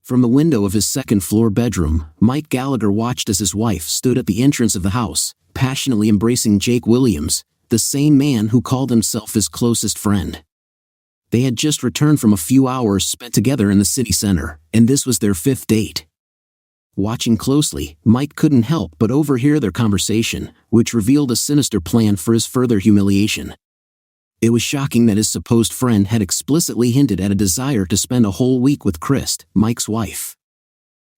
From the window of his second-floor bedroom, Mike Gallagher watched as his wife stood at the entrance of the house, passionately embracing Jake Williams, the same man who called himself his closest friend. They had just returned from a few hours spent together in the city center, and this was their 5th date. Watching closely, Mike couldn't help but overhear their conversation, which revealed a sinister plan for his further humiliation. It was shocking that his supposed friend had explicitly hinted at a desire to spend a whole week with Christ, Mike's wife.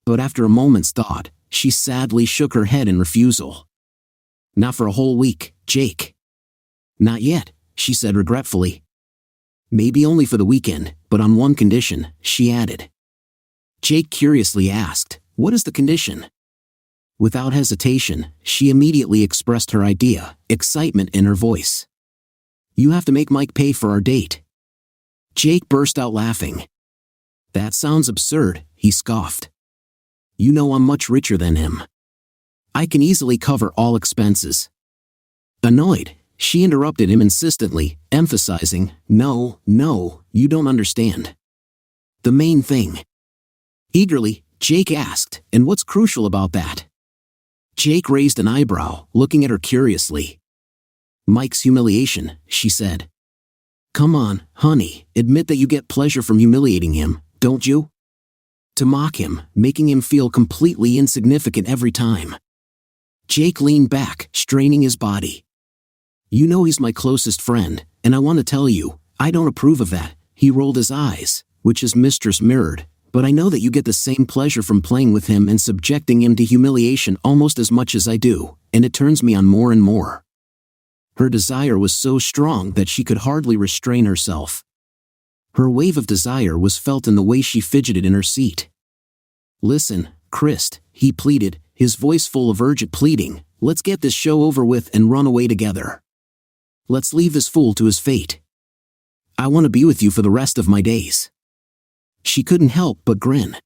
But after a moment's thought, she sadly shook her head in refusal. "Not for a whole week, Jake." "Not yet," she said regretfully. "Maybe only for the weekend, but on one condition," she added. Jake curiously asked, "What is the condition?" Without hesitation, she immediately expressed her idea, excitement in her voice. "You have to make Mike pay for our date." Jake burst out laughing. "That sounds absurd," he scoffed. "You know I'm much richer than him. I can easily cover all expenses." Annoyed, she interrupted him insistently, emphasizing, No, you don't understand. The main thing." Eagerly, Jake asked, "And what's crucial about that?" Jake raised an eyebrow, looking at her curiously. "Mike's humiliation," she said. "Come on, honey, admit that you get pleasure from humiliating him, don't you? To mock him, making him feel completely insignificant every time." Jake leaned back, straining his body. "You know he's my closest friend, and I want to tell you, I don't approve of that." He rolled his eyes, which his mistress mirrored, "but I know that you get the same pleasure from playing with him and subjecting him to humiliation almost as much as I do, and it turns me on more and more." Her desire was so strong that she could hardly restrain herself. Her wave of desire was felt in the way she fidgeted in her seat. "Listen, Christ," he pleaded, his voice full of urgent pleading, "let's get this show over with and run away together. Let's leave this fool to his fate. I want to be with you for the rest of my days." She couldn't help but grin.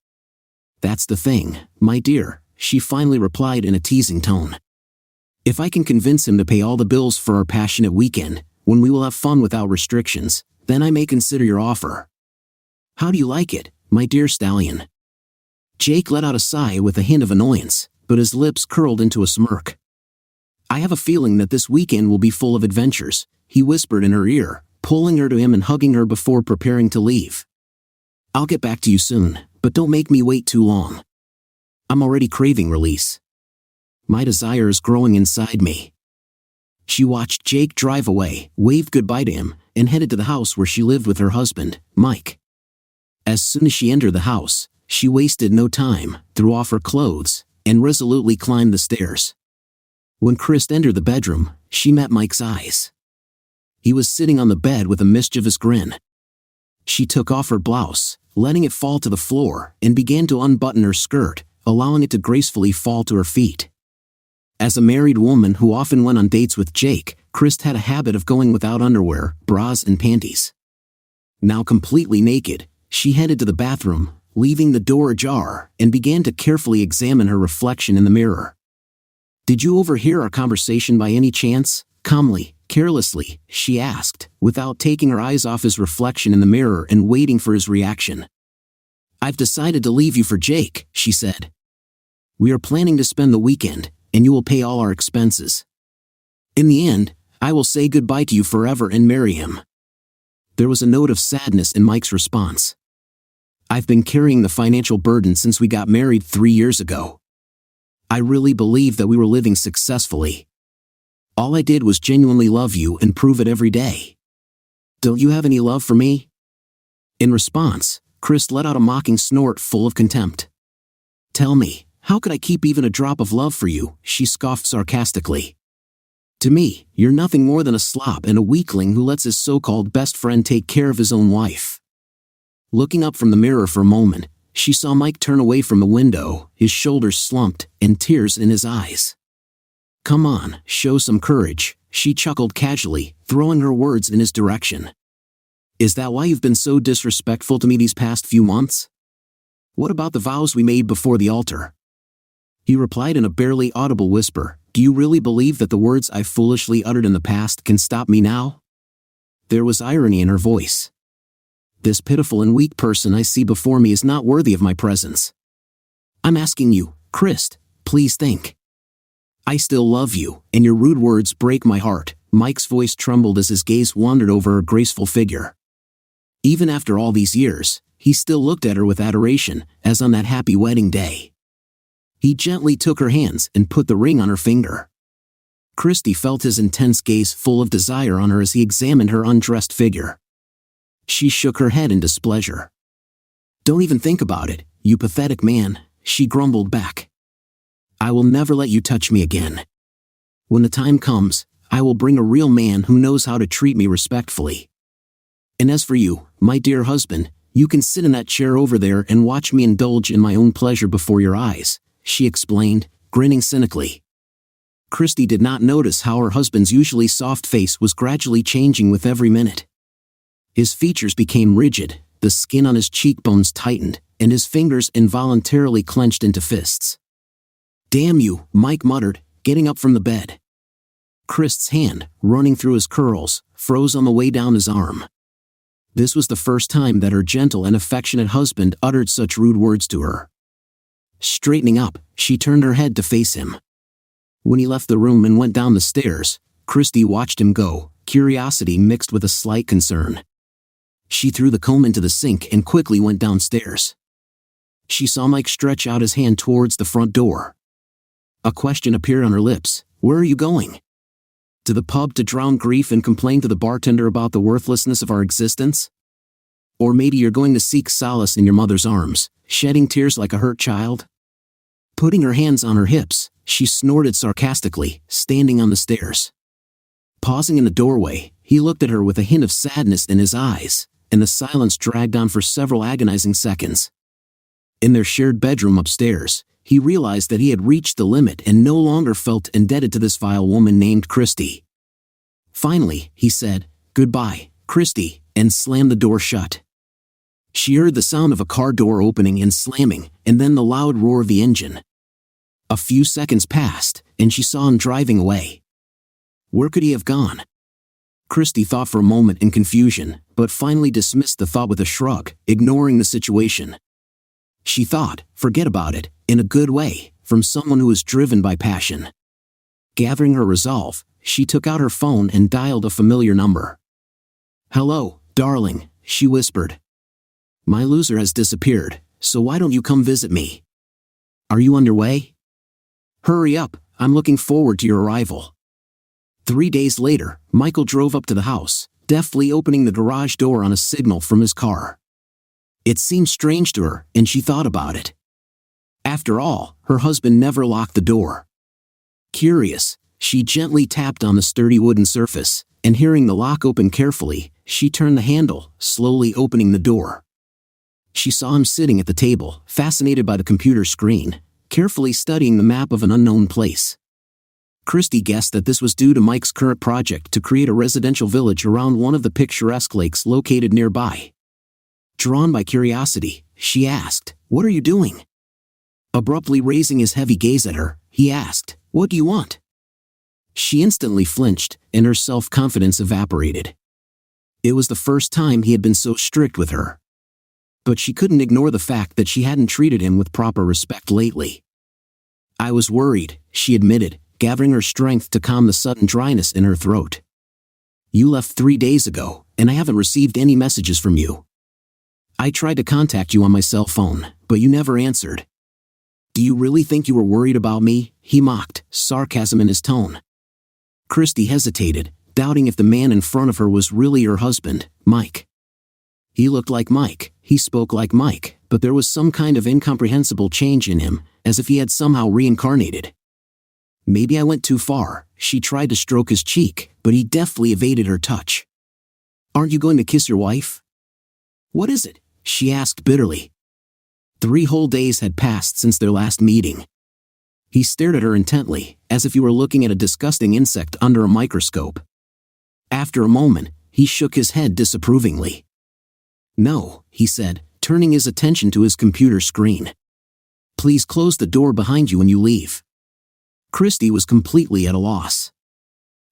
"That's the thing, my dear," she finally replied in a teasing tone. "If I can convince him to pay all the bills for our passionate weekend, when we will have fun without restrictions, then I may consider your offer. How do you like it, my dear stallion?" Jake let out a sigh with a hint of annoyance, but his lips curled into a smirk. "I have a feeling that this weekend will be full of adventures," he whispered in her ear, pulling her to him and hugging her before preparing to leave. "I'll get back to you soon, but don't make me wait too long. I'm already craving release. My desire is growing inside me." She watched Jake drive away, waved goodbye to him, and headed to the house where she lived with her husband, Mike. As soon as she entered the house, she wasted no time, threw off her clothes, and resolutely climbed the stairs. When Chris entered the bedroom, she met Mike's eyes. He was sitting on the bed with a mischievous grin. She took off her blouse, letting it fall to the floor, and began to unbutton her skirt, allowing it to gracefully fall to her feet. As a married woman who often went on dates with Jake, Chris had a habit of going without underwear, bras and panties. Now completely naked, she headed to the bathroom, leaving the door ajar, and began to carefully examine her reflection in the mirror. "Did you overhear our conversation by any chance?" Calmly, carelessly, she asked, without taking her eyes off his reflection in the mirror and waiting for his reaction. "I've decided to leave you for Jake," she said. "We are planning to spend the weekend, and you will pay all our expenses. In the end, I will say goodbye to you forever and marry him." There was a note of sadness in Mike's response. "I've been carrying the financial burden since we got married 3 years ago. I really believed that we were living successfully. All I did was genuinely love you and prove it every day. Don't you have any love for me?" In response, Chris let out a mocking snort full of contempt. "Tell me, how could I keep even a drop of love for you?" she scoffed sarcastically. "To me, you're nothing more than a slob and a weakling who lets his so-called best friend take care of his own wife." Looking up from the mirror for a moment, she saw Mike turn away from the window, his shoulders slumped, and tears in his eyes. "Come on, show some courage," she chuckled casually, throwing her words in his direction. "Is that why you've been so disrespectful to me these past few months? What about the vows we made before the altar?" He replied in a barely audible whisper, "Do you really believe that the words I foolishly uttered in the past can stop me now?" There was irony in her voice. This pitiful and weak person I see before me is not worthy of my presence. I'm asking you, Christ, please think. I still love you, and your rude words break my heart." Mike's voice trembled as his gaze wandered over her graceful figure. Even after all these years, he still looked at her with adoration, as on that happy wedding day. He gently took her hands and put the ring on her finger. Christy felt his intense gaze full of desire on her as he examined her undressed figure. She shook her head in displeasure. "Don't even think about it, you pathetic man," she grumbled back. "I will never let you touch me again. When the time comes, I will bring a real man who knows how to treat me respectfully. And as for you, my dear husband, you can sit in that chair over there and watch me indulge in my own pleasure before your eyes," she explained, grinning cynically. Christy did not notice how her husband's usually soft face was gradually changing with every minute. His features became rigid, the skin on his cheekbones tightened, and his fingers involuntarily clenched into fists. "Damn you," Mike muttered, getting up from the bed. Christ's hand, running through his curls, froze on the way down his arm. This was the first time that her gentle and affectionate husband uttered such rude words to her. Straightening up, she turned her head to face him. When he left the room and went down the stairs, Christy watched him go, curiosity mixed with a slight concern. She threw the comb into the sink and quickly went downstairs. She saw Mike stretch out his hand towards the front door. A question appeared on her lips. "Where are you going?" "To the pub to drown grief and complain to the bartender about the worthlessness of our existence? Or maybe you're going to seek solace in your mother's arms, shedding tears like a hurt child?" Putting her hands on her hips, she snorted sarcastically, standing on the stairs. Pausing in the doorway, he looked at her with a hint of sadness in his eyes, and the silence dragged on for several agonizing seconds. In their shared bedroom upstairs, he realized that he had reached the limit and no longer felt indebted to this vile woman named Christy. Finally, he said, "Goodbye, Christy," and slammed the door shut. She heard the sound of a car door opening and slamming, and then the loud roar of the engine. A few seconds passed, and she saw him driving away. Where could he have gone? Christy thought for a moment in confusion, but finally dismissed the thought with a shrug, ignoring the situation. She thought, forget about it, in a good way, from someone who was driven by passion. Gathering her resolve, she took out her phone and dialed a familiar number. "Hello, darling," she whispered. "My loser has disappeared, so why don't you come visit me? Are you on your way? Hurry up, I'm looking forward to your arrival." 3 days later, Michael drove up to the house, deftly opening the garage door on a signal from his car. It seemed strange to her, and she thought about it. After all, her husband never locked the door. Curious, she gently tapped on the sturdy wooden surface, and hearing the lock open carefully, she turned the handle, slowly opening the door. She saw him sitting at the table, fascinated by the computer screen, carefully studying the map of an unknown place. Christy guessed that this was due to Mike's current project to create a residential village around one of the picturesque lakes located nearby. Drawn by curiosity, she asked, "What are you doing?" Abruptly raising his heavy gaze at her, he asked, "What do you want?" She instantly flinched, and her self-confidence evaporated. It was the first time he had been so strict with her. But she couldn't ignore the fact that she hadn't treated him with proper respect lately. "I was worried," she admitted, gathering her strength to calm the sudden dryness in her throat. "You left 3 days ago, and I haven't received any messages from you. I tried to contact you on my cell phone, but you never answered." "Do you really think you were worried about me?" he mocked, sarcasm in his tone. Christy hesitated, doubting if the man in front of her was really her husband, Mike. He looked like Mike, he spoke like Mike, but there was some kind of incomprehensible change in him, as if he had somehow reincarnated. "Maybe I went too far," she tried to stroke his cheek, but he deftly evaded her touch. "Aren't you going to kiss your wife?" "What is it?" she asked bitterly. 3 whole days had passed since their last meeting. He stared at her intently, as if he were looking at a disgusting insect under a microscope. After a moment, he shook his head disapprovingly. "No," he said, turning his attention to his computer screen. "Please close the door behind you when you leave." Christy was completely at a loss.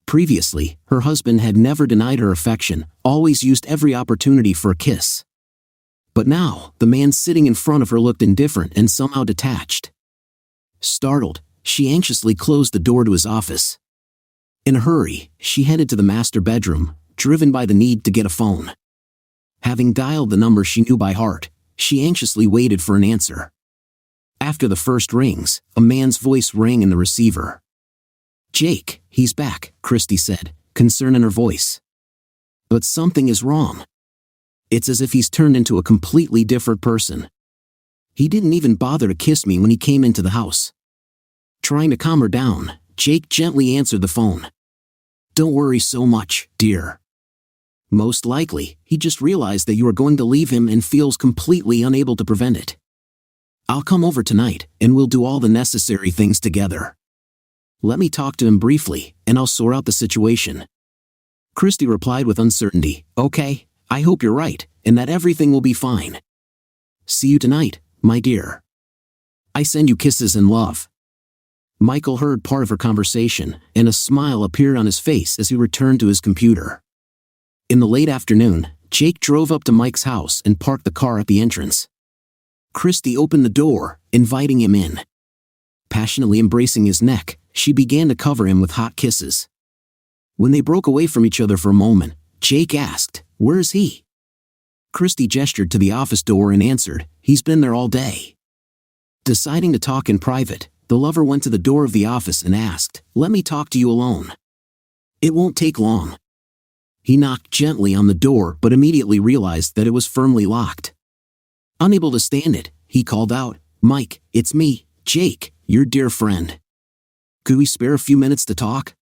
Previously, her husband had never denied her affection, always used every opportunity for a kiss. But now, the man sitting in front of her looked indifferent and somehow detached. Startled, she anxiously closed the door to his office. In a hurry, she headed to the master bedroom, driven by the need to get a phone. Having dialed the number she knew by heart, she anxiously waited for an answer. After the first rings, a man's voice rang in the receiver. "Jake, he's back," Christy said, concern in her voice. "But something is wrong. It's as if he's turned into a completely different person. He didn't even bother to kiss me when he came into the house." Trying to calm her down, Jake gently answered the phone. "Don't worry so much, dear. Most likely, he just realized that you are going to leave him and feels completely unable to prevent it. I'll come over tonight, and we'll do all the necessary things together. Let me talk to him briefly, and I'll sort out the situation." Christy replied with uncertainty, "Okay, I hope you're right, and that everything will be fine. See you tonight, my dear. I send you kisses and love." Michael heard part of her conversation, and a smile appeared on his face as he returned to his computer. In the late afternoon, Jake drove up to Mike's house and parked the car at the entrance. Christy opened the door, inviting him in. Passionately embracing his neck, she began to cover him with hot kisses. When they broke away from each other for a moment, Jake asked, "Where is he?" Christy gestured to the office door and answered, "He's been there all day." Deciding to talk in private, the lover went to the door of the office and asked, "Let me talk to you alone." "It won't take long." He knocked gently on the door but immediately realized that it was firmly locked. Unable to stand it, he called out, "Mike, it's me, Jake, your dear friend. Could we spare a few minutes to talk?"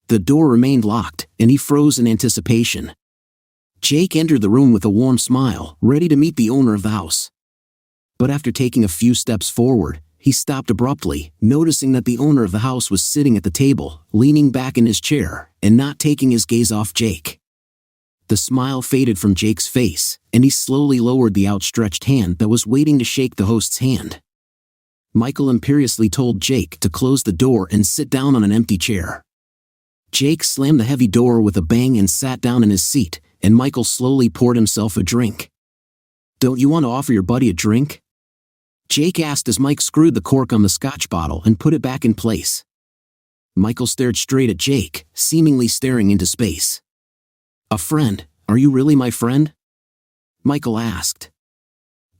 The door remained locked, and he froze in anticipation. Jake entered the room with a warm smile, ready to meet the owner of the house. But after taking a few steps forward, he stopped abruptly, noticing that the owner of the house was sitting at the table, leaning back in his chair, and not taking his gaze off Jake. The smile faded from Jake's face, and he slowly lowered the outstretched hand that was waiting to shake the host's hand. Michael imperiously told Jake to close the door and sit down on an empty chair. Jake slammed the heavy door with a bang and sat down in his seat, and Michael slowly poured himself a drink. "Don't you want to offer your buddy a drink?" Jake asked as Mike screwed the cork on the scotch bottle and put it back in place. Michael stared straight at Jake, seemingly staring into space. "A friend? Are you really my friend?" Michael asked.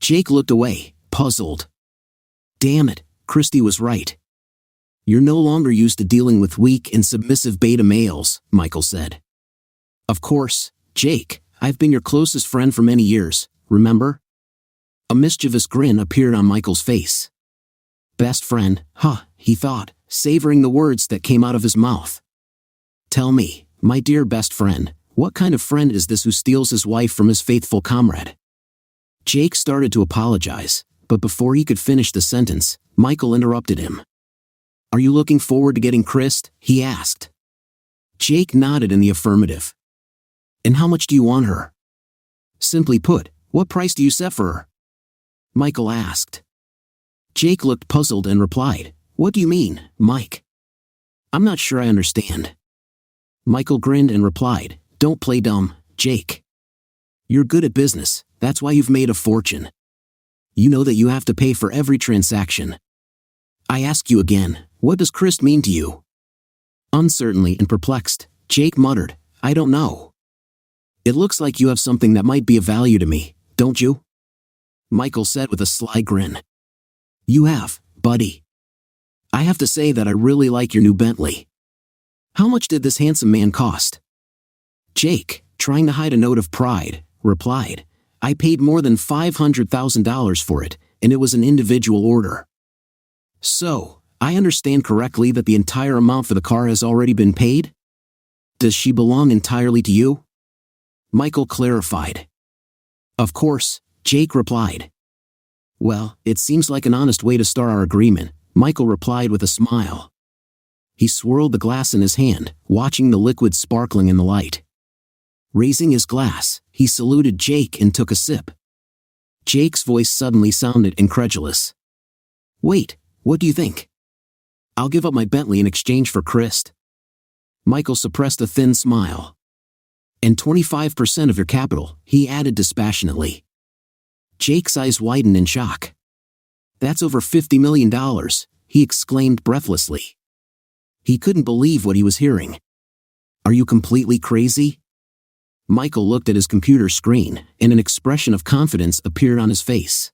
Jake looked away, puzzled. "Damn it, Christy was right. You're no longer used to dealing with weak and submissive beta males," Michael said. "Of course, Jake, I've been your closest friend for many years, remember?" A mischievous grin appeared on Michael's face. "Best friend, huh," he thought, savoring the words that came out of his mouth. "Tell me, my dear best friend, what kind of friend is this who steals his wife from his faithful comrade?" Jake started to apologize, but before he could finish the sentence, Michael interrupted him. "Are you looking forward to getting Christ?" he asked. Jake nodded in the affirmative. "And how much do you want her? Simply put, what price do you set for her?" Michael asked. Jake looked puzzled and replied, "What do you mean, Mike? I'm not sure I understand." Michael grinned and replied, "Don't play dumb, Jake. You're good at business, that's why you've made a fortune. You know that you have to pay for every transaction. I ask you again, what does Christ mean to you?" Uncertainly and perplexed, Jake muttered, "I don't know." "It looks like you have something that might be of value to me, don't you?" Michael said with a sly grin. "You have, buddy. I have to say that I really like your new Bentley. How much did this handsome man cost?" Jake, trying to hide a note of pride, replied, "I paid more than $500,000 for it, and it was an individual order." "So, I understand correctly that the entire amount for the car has already been paid? Does she belong entirely to you?" Michael clarified. "Of course," Jake replied. "Well, it seems like an honest way to start our agreement," Michael replied with a smile. He swirled the glass in his hand, watching the liquid sparkling in the light. Raising his glass, he saluted Jake and took a sip. Jake's voice suddenly sounded incredulous. "Wait, what do you think? I'll give up my Bentley in exchange for Christ." Michael suppressed a thin smile. "And 25% of your capital," he added dispassionately. Jake's eyes widened in shock. "That's over $50 million, he exclaimed breathlessly. He couldn't believe what he was hearing. "Are you completely crazy?" Michael looked at his computer screen, and an expression of confidence appeared on his face.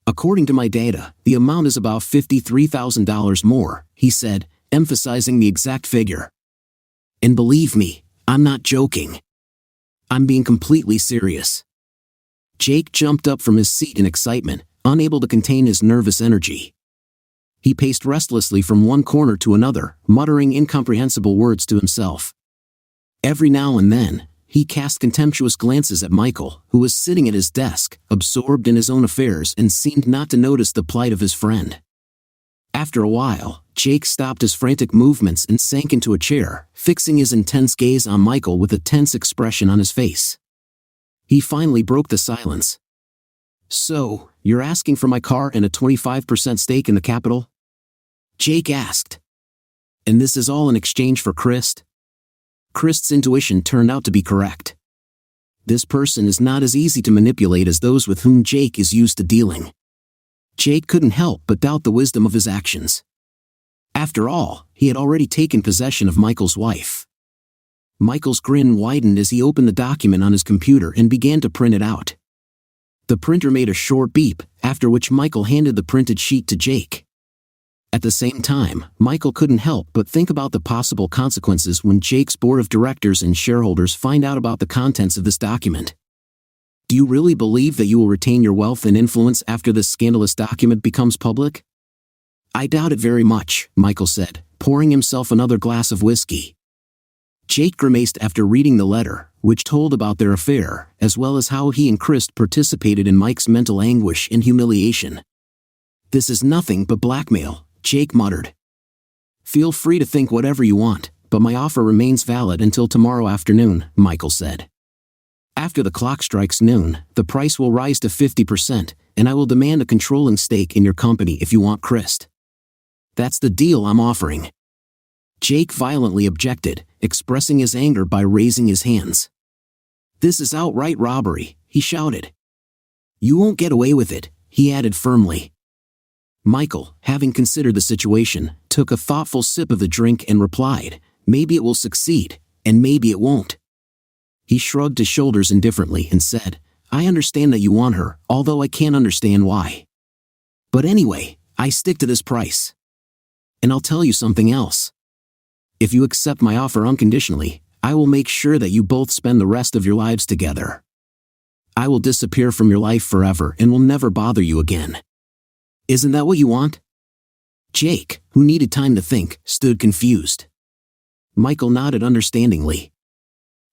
"According to my data, the amount is about $53,000 more," he said, emphasizing the exact figure. "And believe me, I'm not joking. I'm being completely serious." Jake jumped up from his seat in excitement, unable to contain his nervous energy. He paced restlessly from one corner to another, muttering incomprehensible words to himself. Every now and then, he cast contemptuous glances at Michael, who was sitting at his desk, absorbed in his own affairs and seemed not to notice the plight of his friend. After a while, Jake stopped his frantic movements and sank into a chair, fixing his intense gaze on Michael with a tense expression on his face. He finally broke the silence. "So, you're asking for my car and a 25% stake in the capital?" Jake asked. "And this is all in exchange for Christ?" Christ's intuition turned out to be correct. This person is not as easy to manipulate as those with whom Jake is used to dealing. Jake couldn't help but doubt the wisdom of his actions. After all, he had already taken possession of Michael's wife. Michael's grin widened as he opened the document on his computer and began to print it out. The printer made a short beep, after which Michael handed the printed sheet to Jake. At the same time, Michael couldn't help but think about the possible consequences when Jake's board of directors and shareholders find out about the contents of this document. "Do you really believe that you will retain your wealth and influence after this scandalous document becomes public?" "I doubt it very much," Michael said, pouring himself another glass of whiskey. Jake grimaced after reading the letter, which told about their affair, as well as how he and Chris participated in Mike's mental anguish and humiliation. "This is nothing but blackmail," Jake muttered. "Feel free to think whatever you want, but my offer remains valid until tomorrow afternoon," Michael said. "After the clock strikes noon, the price will rise to 50%, and I will demand a controlling stake in your company if you want Chris. That's the deal I'm offering." Jake violently objected, expressing his anger by raising his hands. "This is outright robbery," he shouted. "You won't get away with it," he added firmly. Michael, having considered the situation, took a thoughtful sip of the drink and replied, "Maybe it will succeed, and maybe it won't." He shrugged his shoulders indifferently and said, "I understand that you want her, although I can't understand why. But anyway, I stick to this price. And I'll tell you something else. If you accept my offer unconditionally, I will make sure that you both spend the rest of your lives together. I will disappear from your life forever and will never bother you again. Isn't that what you want?" Jake, who needed time to think, stood confused. Michael nodded understandingly.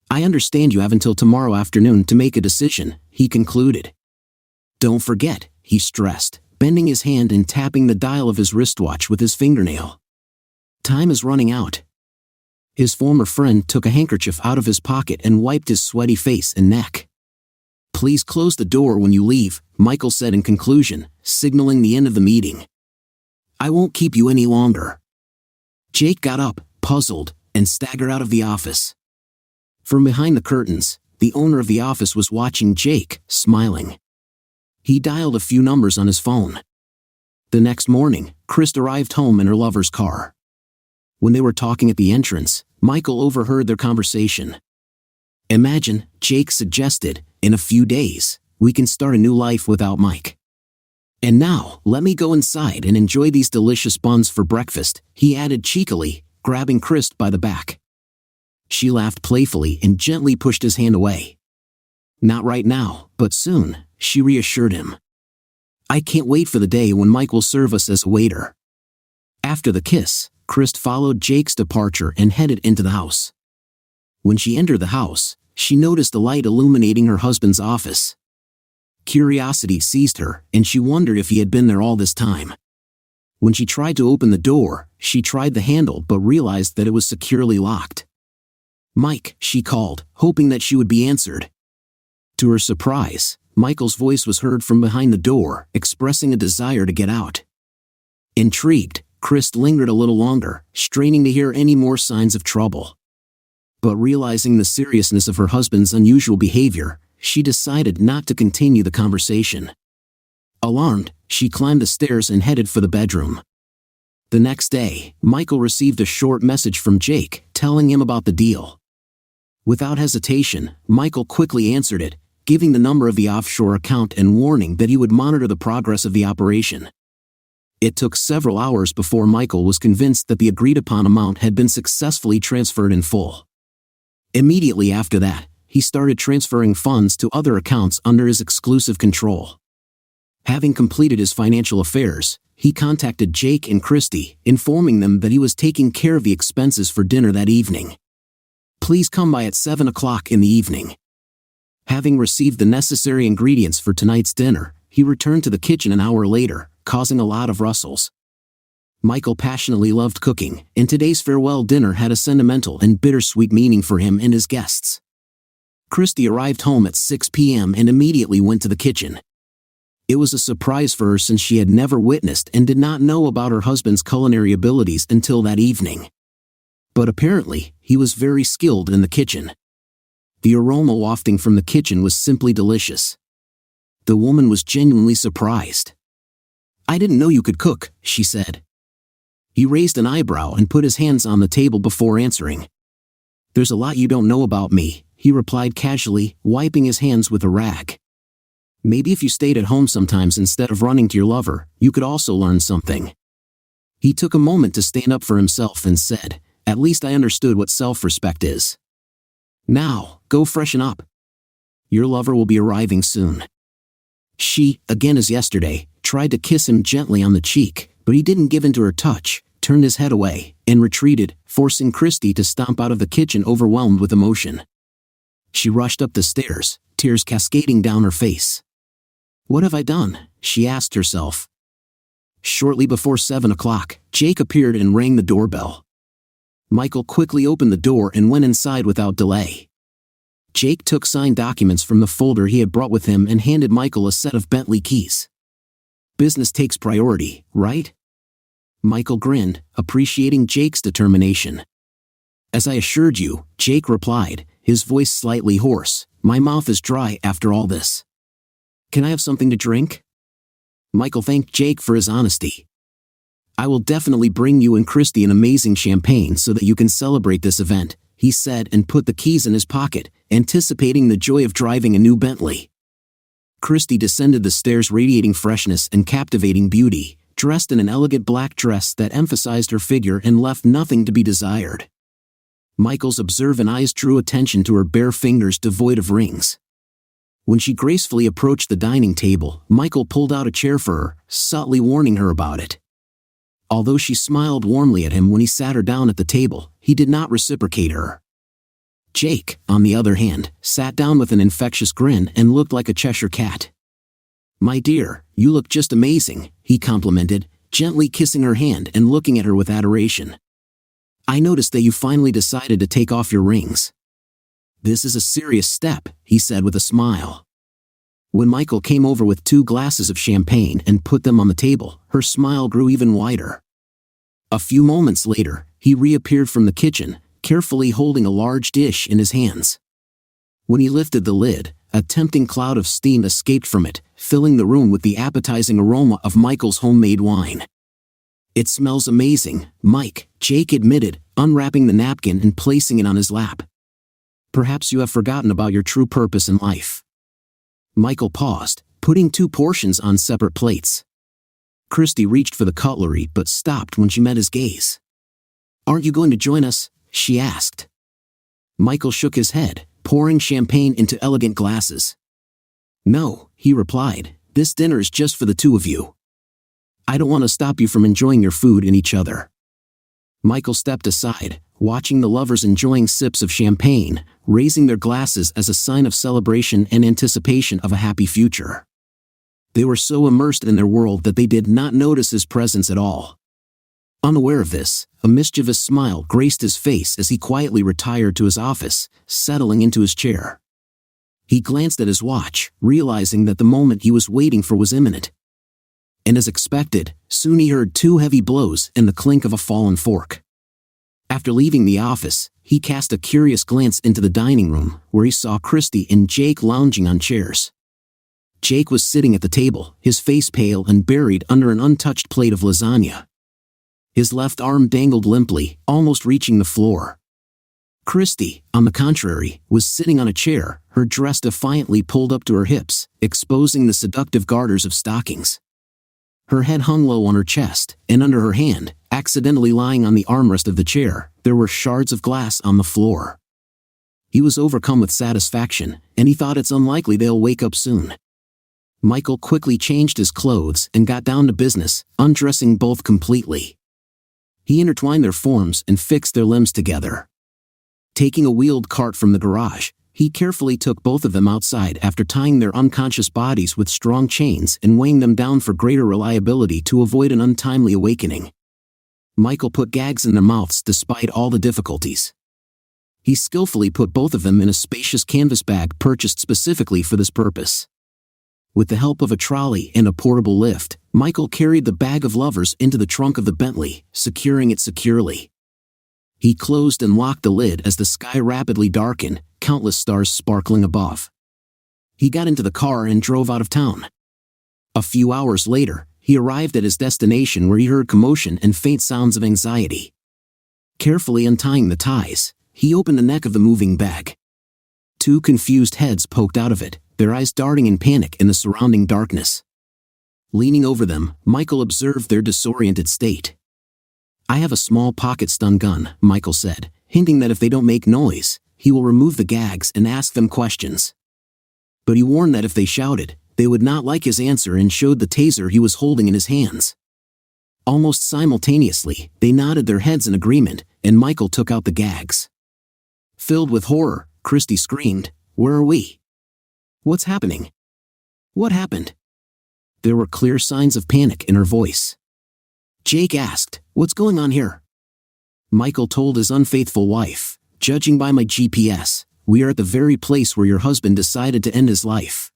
"I understand you have until tomorrow afternoon to make a decision," he concluded. "Don't forget," he stressed, bending his hand and tapping the dial of his wristwatch with his fingernail. "Time is running out." His former friend took a handkerchief out of his pocket and wiped his sweaty face and neck. "Please close the door when you leave," Michael said in conclusion, signaling the end of the meeting. "I won't keep you any longer." Jake got up, puzzled, and staggered out of the office. From behind the curtains, the owner of the office was watching Jake, smiling. He dialed a few numbers on his phone. The next morning, Chris arrived home in her lover's car. When they were talking at the entrance, Michael overheard their conversation. "Imagine," Jake suggested, "in a few days, we can start a new life without Mike. And now, let me go inside and enjoy these delicious buns for breakfast," he added cheekily, grabbing Chris by the back. She laughed playfully and gently pushed his hand away. "Not right now, but soon," she reassured him. "I can't wait for the day when Mike will serve us as a waiter." After the kiss, Chris followed Jake's departure and headed into the house. When she entered the house, she noticed a light illuminating her husband's office. Curiosity seized her, and she wondered if he had been there all this time. When she tried to open the door, she tried the handle but realized that it was securely locked. "Mike," she called, hoping that she would be answered. To her surprise, Michael's voice was heard from behind the door, expressing a desire to get out. Intrigued, Chris lingered a little longer, straining to hear any more signs of trouble. But realizing the seriousness of her husband's unusual behavior, she decided not to continue the conversation. Alarmed, she climbed the stairs and headed for the bedroom. The next day, Michael received a short message from Jake, telling him about the deal. Without hesitation, Michael quickly answered it, giving the number of the offshore account and warning that he would monitor the progress of the operation. It took several hours before Michael was convinced that the agreed-upon amount had been successfully transferred in full. Immediately after that, he started transferring funds to other accounts under his exclusive control. Having completed his financial affairs, he contacted Jake and Christy, informing them that he was taking care of the expenses for dinner that evening. "Please come by at 7 o'clock in the evening." Having received the necessary ingredients for tonight's dinner, he returned to the kitchen an hour later, causing a lot of rustles. Michael passionately loved cooking, and today's farewell dinner had a sentimental and bittersweet meaning for him and his guests. Christy arrived home at 6 p.m. and immediately went to the kitchen. It was a surprise for her since she had never witnessed and did not know about her husband's culinary abilities until that evening. But apparently, he was very skilled in the kitchen. The aroma wafting from the kitchen was simply delicious. The woman was genuinely surprised. "I didn't know you could cook," she said. He raised an eyebrow and put his hands on the table before answering. "There's a lot you don't know about me," he replied casually, wiping his hands with a rag. "Maybe if you stayed at home sometimes instead of running to your lover, you could also learn something." He took a moment to stand up for himself and said, "At least I understood what self-respect is. Now, go freshen up. Your lover will be arriving soon." She, again as yesterday, tried to kiss him gently on the cheek, but he didn't give in to her touch, turned his head away, and retreated, forcing Christy to stomp out of the kitchen overwhelmed with emotion. She rushed up the stairs, tears cascading down her face. "What have I done?" she asked herself. Shortly before 7 o'clock, Jake appeared and rang the doorbell. Michael quickly opened the door and went inside without delay. Jake took signed documents from the folder he had brought with him and handed Michael a set of Bentley keys. "Business takes priority, right?" Michael grinned, appreciating Jake's determination. "As I assured you," Jake replied, his voice slightly hoarse, "my mouth is dry after all this. Can I have something to drink?" Michael thanked Jake for his honesty. "I will definitely bring you and Christy an amazing champagne so that you can celebrate this event," he said and put the keys in his pocket, anticipating the joy of driving a new Bentley. Christy descended the stairs radiating freshness and captivating beauty, dressed in an elegant black dress that emphasized her figure and left nothing to be desired. Michael's observant eyes drew attention to her bare fingers devoid of rings. When she gracefully approached the dining table, Michael pulled out a chair for her, subtly warning her about it. Although she smiled warmly at him when he sat her down at the table, he did not reciprocate her. Jake, on the other hand, sat down with an infectious grin and looked like a Cheshire cat. "My dear, you look just amazing," he complimented, gently kissing her hand and looking at her with adoration. "I noticed that you finally decided to take off your rings. This is a serious step," he said with a smile. When Michael came over with 2 glasses of champagne and put them on the table, her smile grew even wider. A few moments later, he reappeared from the kitchen, carefully holding a large dish in his hands. When he lifted the lid, a tempting cloud of steam escaped from it, filling the room with the appetizing aroma of Michael's homemade wine. "It smells amazing, Mike," Jake admitted, unwrapping the napkin and placing it on his lap. "Perhaps you have forgotten about your true purpose in life." Michael paused, putting 2 portions on separate plates. Christy reached for the cutlery but stopped when she met his gaze. "Aren't you going to join us?" she asked. Michael shook his head, pouring champagne into elegant glasses. "No," he replied, "this dinner is just for the 2 of you. I don't want to stop you from enjoying your food and each other." Michael stepped aside, watching the lovers enjoying sips of champagne, raising their glasses as a sign of celebration and anticipation of a happy future. They were so immersed in their world that they did not notice his presence at all. Unaware of this, a mischievous smile graced his face as he quietly retired to his office, settling into his chair. He glanced at his watch, realizing that the moment he was waiting for was imminent. And as expected, soon he heard 2 heavy blows and the clink of a fallen fork. After leaving the office, he cast a curious glance into the dining room, where he saw Christy and Jake lounging on chairs. Jake was sitting at the table, his face pale and buried under an untouched plate of lasagna. His left arm dangled limply, almost reaching the floor. Christy, on the contrary, was sitting on a chair, her dress defiantly pulled up to her hips, exposing the seductive garters of stockings. Her head hung low on her chest, and under her hand, accidentally lying on the armrest of the chair, there were shards of glass on the floor. He was overcome with satisfaction, and he thought it's unlikely they'll wake up soon. Michael quickly changed his clothes and got down to business, undressing both completely. He intertwined their forms and fixed their limbs together. Taking a wheeled cart from the garage, he carefully took both of them outside after tying their unconscious bodies with strong chains and weighing them down for greater reliability to avoid an untimely awakening. Michael put gags in their mouths despite all the difficulties. He skillfully put both of them in a spacious canvas bag purchased specifically for this purpose. With the help of a trolley and a portable lift, Michael carried the bag of lovers into the trunk of the Bentley, securing it securely. He closed and locked the lid as the sky rapidly darkened, countless stars sparkling above. He got into the car and drove out of town. A few hours later, he arrived at his destination where he heard commotion and faint sounds of anxiety. Carefully untying the ties, he opened the neck of the moving bag. Two confused heads poked out of it, their eyes darting in panic in the surrounding darkness. Leaning over them, Michael observed their disoriented state. "I have a small pocket stun gun," Michael said, hinting that if they don't make noise, he will remove the gags and ask them questions. But he warned that if they shouted, they would not like his answer and showed the taser he was holding in his hands. Almost simultaneously, they nodded their heads in agreement, and Michael took out the gags. Filled with horror, Christy screamed, "Where are we? What's happening? What happened?" There were clear signs of panic in her voice. Jake asked, "What's going on here?" Michael told his unfaithful wife, "Judging by my GPS, we are at the very place where your husband decided to end his life."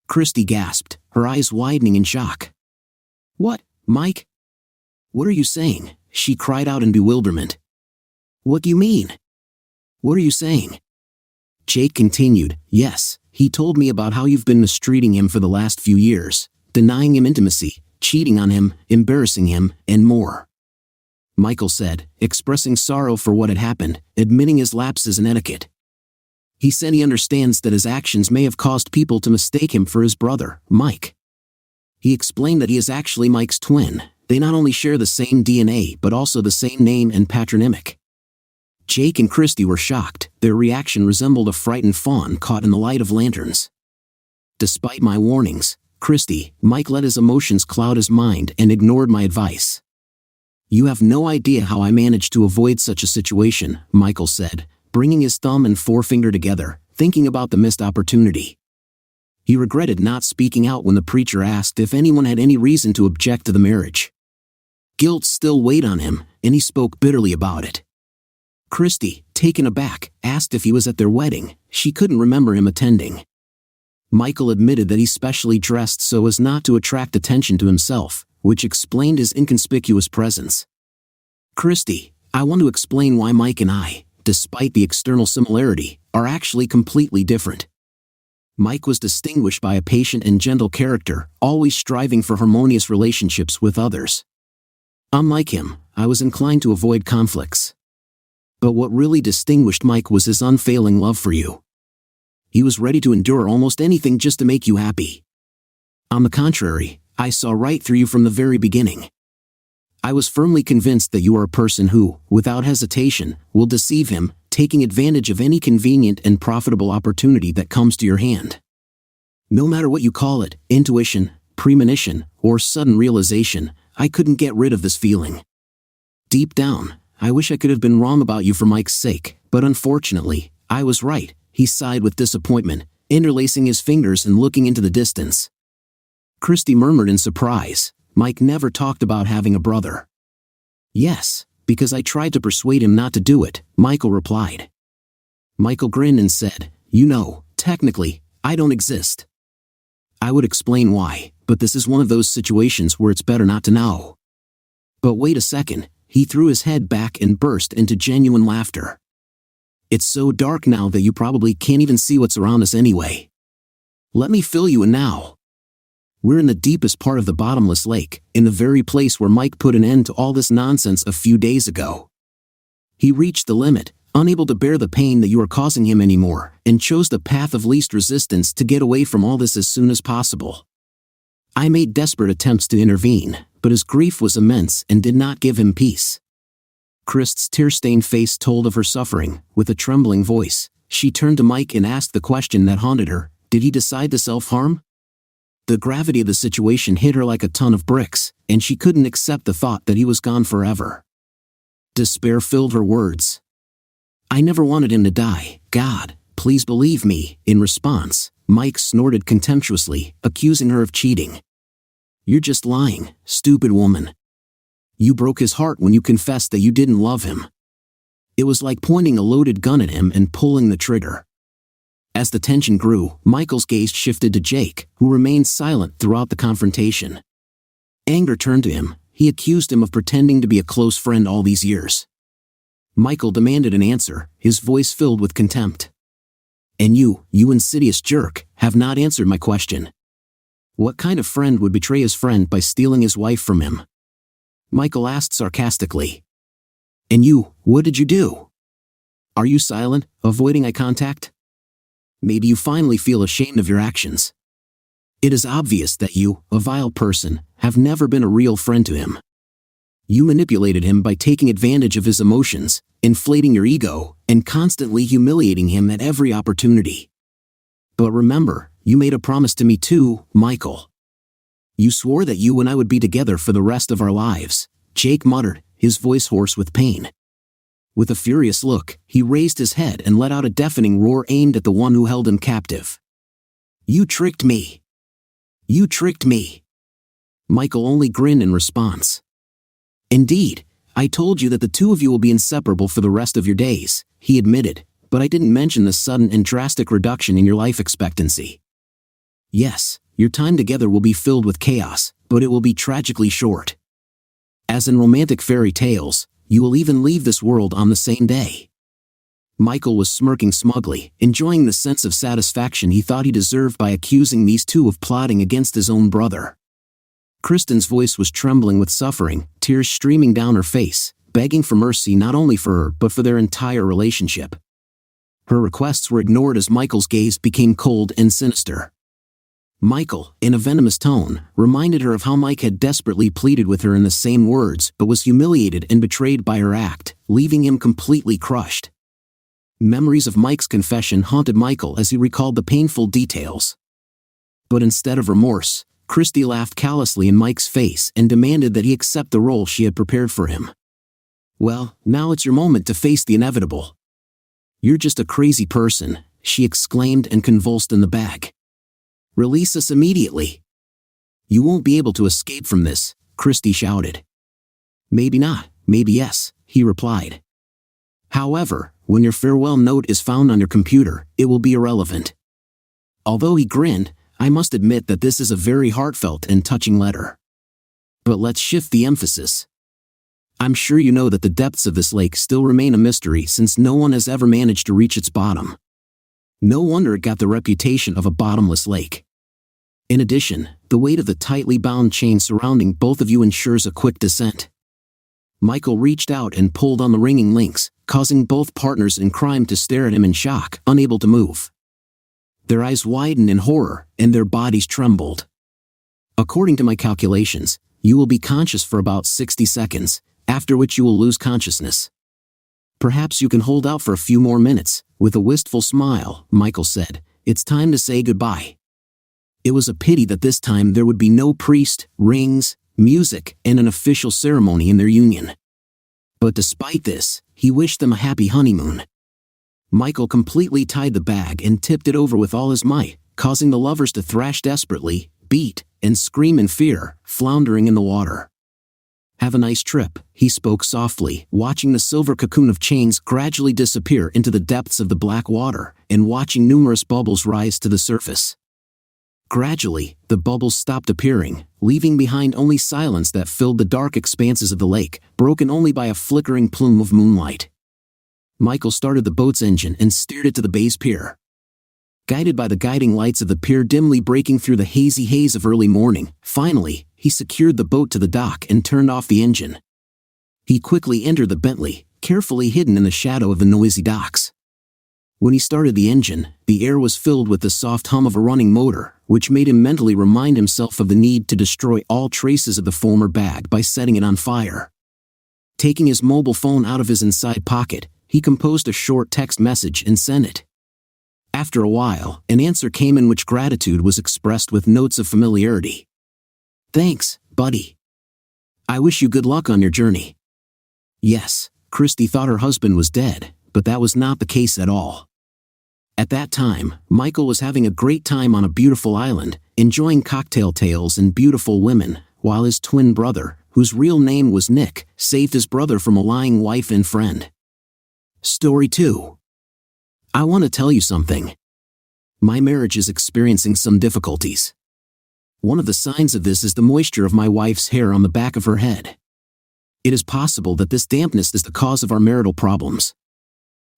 Christy gasped, her eyes widening in shock. "What, Mike? What are you saying?" she cried out in bewilderment. "What do you mean? What are you saying?" Jake continued, "Yes, he told me about how you've been mistreating him for the last few years, denying him intimacy, cheating on him, embarrassing him, and more." Michael said, expressing sorrow for what had happened, admitting his lapses in etiquette. He said he understands that his actions may have caused people to mistake him for his brother, Mike. He explained that he is actually Mike's twin. They not only share the same DNA but also the same name and patronymic. Jake and Christy were shocked. Their reaction resembled a frightened fawn caught in the light of lanterns. Despite my warnings, Mike let his emotions cloud his mind and ignored my advice. "You have no idea how I managed to avoid such a situation," Michael said, bringing his thumb and forefinger together, thinking about the missed opportunity. He regretted not speaking out when the preacher asked if anyone had any reason to object to the marriage. Guilt still weighed on him, and he spoke bitterly about it. Christy, taken aback, asked if he was at their wedding. She couldn't remember him attending. Michael admitted that he specially dressed so as not to attract attention to himself, which explained his inconspicuous presence. "Christy, I want to explain why Mike and I, despite the external similarity, are actually completely different. Mike was distinguished by a patient and gentle character, always striving for harmonious relationships with others. Unlike him, I was inclined to avoid conflicts. But what really distinguished Mike was his unfailing love for you. He was ready to endure almost anything just to make you happy. On the contrary, I saw right through you from the very beginning. I was firmly convinced that you are a person who, without hesitation, will deceive him, taking advantage of any convenient and profitable opportunity that comes to your hand. No matter what you call it, intuition, premonition, or sudden realization, I couldn't get rid of this feeling. Deep down, I wish I could have been wrong about you for Mike's sake, but unfortunately, I was right." He sighed with disappointment, interlacing his fingers and looking into the distance. Christy murmured in surprise, "Mike never talked about having a brother." "Yes, because I tried to persuade him not to do it," Michael replied. Michael grinned and said, "You know, technically, I don't exist. I would explain why, but this is one of those situations where it's better not to know." "But wait a second," he threw his head back and burst into genuine laughter. "It's so dark now that you probably can't even see what's around us anyway. Let me fill you in now. We're in the deepest part of the bottomless lake, in the very place where Mike put an end to all this nonsense a few days ago. He reached the limit, unable to bear the pain that you are causing him anymore, and chose the path of least resistance to get away from all this as soon as possible. I made desperate attempts to intervene, but his grief was immense and did not give him peace." Krist's tear-stained face told of her suffering. With a trembling voice, she turned to Mike and asked the question that haunted her: did he decide to self-harm? The gravity of the situation hit her like a ton of bricks, and she couldn't accept the thought that he was gone forever. Despair filled her words. "I never wanted him to die, God, please believe me." In response, Mike snorted contemptuously, accusing her of cheating. "You're just lying, stupid woman. You broke his heart when you confessed that you didn't love him." It was like pointing a loaded gun at him and pulling the trigger. As the tension grew, Michael's gaze shifted to Jake, who remained silent throughout the confrontation. Anger turned to him. He accused him of pretending to be a close friend all these years. Michael demanded an answer, his voice filled with contempt. "And you insidious jerk, have not answered my question. What kind of friend would betray his friend by stealing his wife from him?" Michael asked sarcastically. "And you, what did you do? Are you silent, avoiding eye contact? Maybe you finally feel ashamed of your actions. It is obvious that you, a vile person, have never been a real friend to him. You manipulated him by taking advantage of his emotions, inflating your ego, and constantly humiliating him at every opportunity. But remember, you made a promise to me too, Michael. You swore that you and I would be together for the rest of our lives," Jake muttered, his voice hoarse with pain. With a furious look, he raised his head and let out a deafening roar aimed at the one who held him captive. "You tricked me! You tricked me!" Michael only grinned in response. "Indeed, I told you that the two of you will be inseparable for the rest of your days," he admitted, "but I didn't mention the sudden and drastic reduction in your life expectancy. Yes, your time together will be filled with chaos, but it will be tragically short. As in romantic fairy tales, you will even leave this world on the same day." Michael was smirking smugly, enjoying the sense of satisfaction he thought he deserved by accusing these two of plotting against his own brother. Kristen's voice was trembling with suffering, tears streaming down her face, begging for mercy not only for her but for their entire relationship. Her requests were ignored as Michael's gaze became cold and sinister. Michael, in a venomous tone, reminded her of how Mike had desperately pleaded with her in the same words but was humiliated and betrayed by her act, leaving him completely crushed. Memories of Mike's confession haunted Michael as he recalled the painful details. But instead of remorse, Christy laughed callously in Mike's face and demanded that he accept the role she had prepared for him. "Well, now it's your moment to face the inevitable. You're just a crazy person," she exclaimed and convulsed in the bag. "Release us immediately." "You won't be able to escape from this," Christy shouted. "Maybe not, maybe yes," he replied. "However, when your farewell note is found on your computer, it will be irrelevant." Although he grinned, I must admit that this is a very heartfelt and touching letter. But let's shift the emphasis. I'm sure you know that the depths of this lake still remain a mystery since no one has ever managed to reach its bottom. No wonder it got the reputation of a bottomless lake. In addition, the weight of the tightly bound chain surrounding both of you ensures a quick descent. Michael reached out and pulled on the ringing links, causing both partners in crime to stare at him in shock, unable to move. Their eyes widened in horror, and their bodies trembled. "According to my calculations, you will be conscious for about 60 seconds, after which you will lose consciousness. Perhaps you can hold out for a few more minutes." With a wistful smile, Michael said, "It's time to say goodbye." It was a pity that this time there would be no priest, rings, music, and an official ceremony in their union. But despite this, he wished them a happy honeymoon. Michael completely tied the bag and tipped it over with all his might, causing the lovers to thrash desperately, beat, and scream in fear, floundering in the water. "Have a nice trip," he spoke softly, watching the silver cocoon of chains gradually disappear into the depths of the black water, and watching numerous bubbles rise to the surface. Gradually, the bubbles stopped appearing, leaving behind only silence that filled the dark expanses of the lake, broken only by a flickering plume of moonlight. Michael started the boat's engine and steered it to the bay's pier. Guided by the guiding lights of the pier dimly breaking through the hazy haze of early morning, finally, he secured the boat to the dock and turned off the engine. He quickly entered the Bentley, carefully hidden in the shadow of the noisy docks. When he started the engine, the air was filled with the soft hum of a running motor, which made him mentally remind himself of the need to destroy all traces of the former bag by setting it on fire. Taking his mobile phone out of his inside pocket, he composed a short text message and sent it. After a while, an answer came in which gratitude was expressed with notes of familiarity. "Thanks, buddy. I wish you good luck on your journey." Yes, Christy thought her husband was dead, but that was not the case at all. At that time, Michael was having a great time on a beautiful island, enjoying cocktail tales and beautiful women, while his twin brother, whose real name was Nick, saved his brother from a lying wife and friend. Story 2. I want to tell you something. My marriage is experiencing some difficulties. One of the signs of this is the moisture of my wife's hair on the back of her head. It is possible that this dampness is the cause of our marital problems.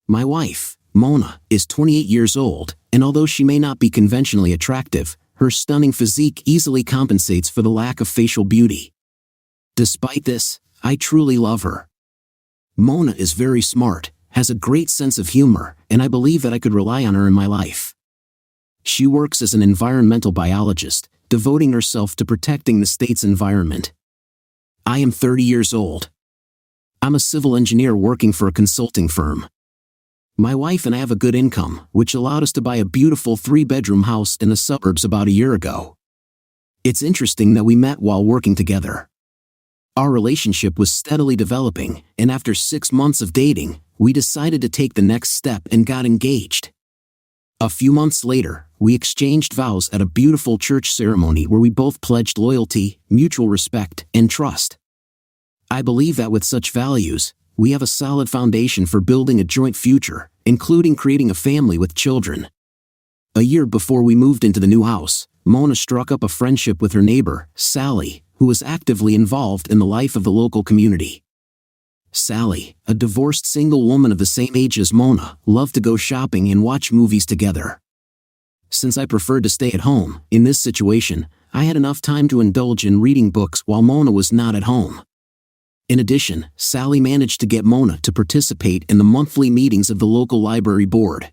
My wife, Mona, is 28 years old, and although she may not be conventionally attractive, her stunning physique easily compensates for the lack of facial beauty. Despite this, I truly love her. Mona is very smart, has a great sense of humor, and I believe that I could rely on her in my life. She works as an environmental biologist, devoting herself to protecting the state's environment. I am 30 years old. I'm a civil engineer working for a consulting firm. My wife and I have a good income, which allowed us to buy a beautiful 3-bedroom house in the suburbs about a year ago. It's interesting that we met while working together. Our relationship was steadily developing, and after 6 months of dating, we decided to take the next step and got engaged. A few months later, we exchanged vows at a beautiful church ceremony where we both pledged loyalty, mutual respect, and trust. I believe that with such values, we have a solid foundation for building a joint future, including creating a family with children. A year before we moved into the new house, Mona struck up a friendship with her neighbor, Sally, who was actively involved in the life of the local community. Sally, a divorced single woman of the same age as Mona, loved to go shopping and watch movies together. Since I preferred to stay at home, in this situation, I had enough time to indulge in reading books while Mona was not at home. In addition, Sally managed to get Mona to participate in the monthly meetings of the local library board.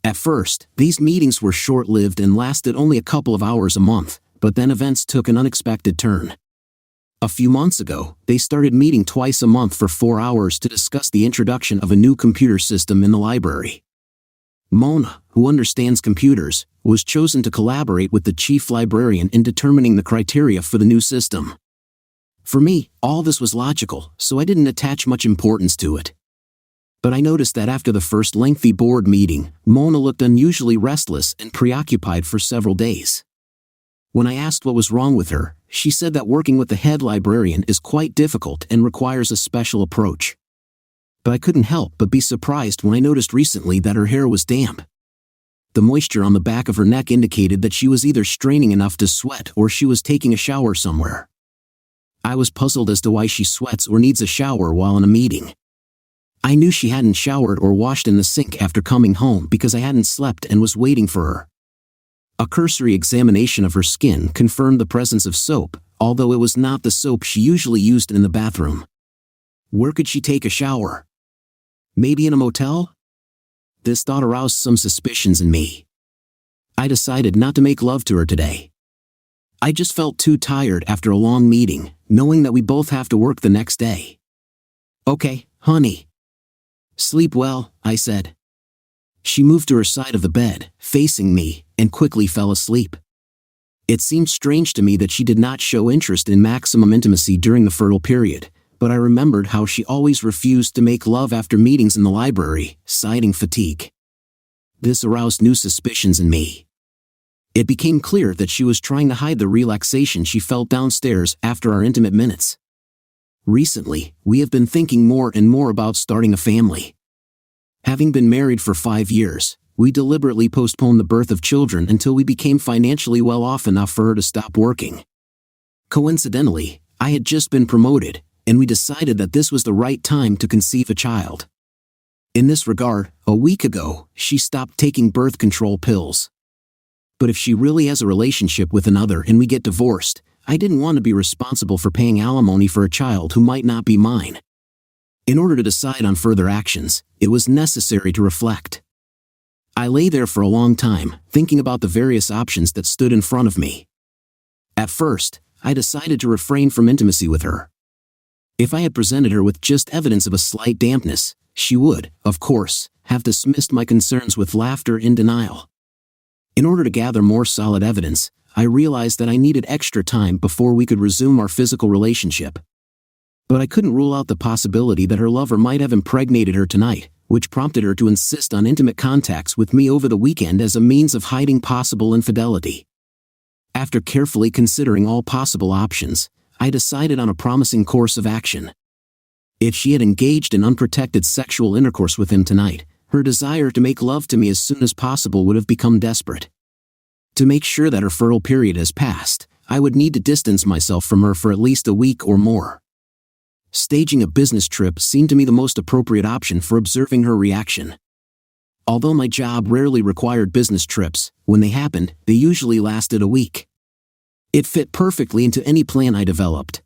At first, these meetings were short-lived and lasted only a couple of hours a month, but then events took an unexpected turn. A few months ago, they started meeting twice a month for 4 hours to discuss the introduction of a new computer system in the library. Mona, who understands computers, was chosen to collaborate with the chief librarian in determining the criteria for the new system. For me, all this was logical, so I didn't attach much importance to it. But I noticed that after the first lengthy board meeting, Mona looked unusually restless and preoccupied for several days. When I asked what was wrong with her, she said that working with the head librarian is quite difficult and requires a special approach. But I couldn't help but be surprised when I noticed recently that her hair was damp. The moisture on the back of her neck indicated that she was either straining enough to sweat or she was taking a shower somewhere. I was puzzled as to why she sweats or needs a shower while in a meeting. I knew she hadn't showered or washed in the sink after coming home because I hadn't slept and was waiting for her. A cursory examination of her skin confirmed the presence of soap, although it was not the soap she usually used in the bathroom. Where could she take a shower? Maybe in a motel? This thought aroused some suspicions in me. I decided not to make love to her today. I just felt too tired after a long meeting, knowing that we both have to work the next day. "Okay, honey. Sleep well," I said. She moved to her side of the bed, facing me, and quickly fell asleep. It seemed strange to me that she did not show interest in maximum intimacy during the fertile period, but I remembered how she always refused to make love after meetings in the library, citing fatigue. This aroused new suspicions in me. It became clear that she was trying to hide the relaxation she felt downstairs after our intimate minutes. Recently, we have been thinking more and more about starting a family. Having been married for 5 years, we deliberately postponed the birth of children until we became financially well off enough for her to stop working. Coincidentally, I had just been promoted, and we decided that this was the right time to conceive a child. In this regard, a week ago, she stopped taking birth control pills. But if she really has a relationship with another and we get divorced, I didn't want to be responsible for paying alimony for a child who might not be mine. In order to decide on further actions, it was necessary to reflect. I lay there for a long time, thinking about the various options that stood in front of me. At first, I decided to refrain from intimacy with her. If I had presented her with just evidence of a slight dampness, she would, of course, have dismissed my concerns with laughter and denial. In order to gather more solid evidence, I realized that I needed extra time before we could resume our physical relationship. But I couldn't rule out the possibility that her lover might have impregnated her tonight, which prompted her to insist on intimate contacts with me over the weekend as a means of hiding possible infidelity. After carefully considering all possible options, I decided on a promising course of action. If she had engaged in unprotected sexual intercourse with him tonight, her desire to make love to me as soon as possible would have become desperate. To make sure that her fertile period has passed, I would need to distance myself from her for at least a week or more. Staging a business trip seemed to me the most appropriate option for observing her reaction. Although my job rarely required business trips, when they happened, they usually lasted a week. It fit perfectly into any plan I developed.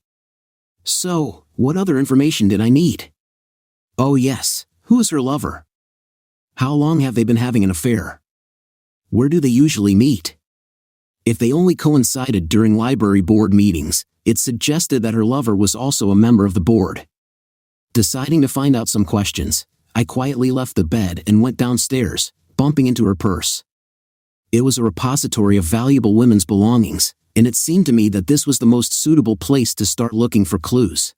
So, what other information did I need? Oh yes, who is her lover? How long have they been having an affair? Where do they usually meet? If they only coincided during library board meetings, it suggested that her lover was also a member of the board. Deciding to find out some questions, I quietly left the bed and went downstairs, bumping into her purse. It was a repository of valuable women's belongings, and it seemed to me that this was the most suitable place to start looking for clues.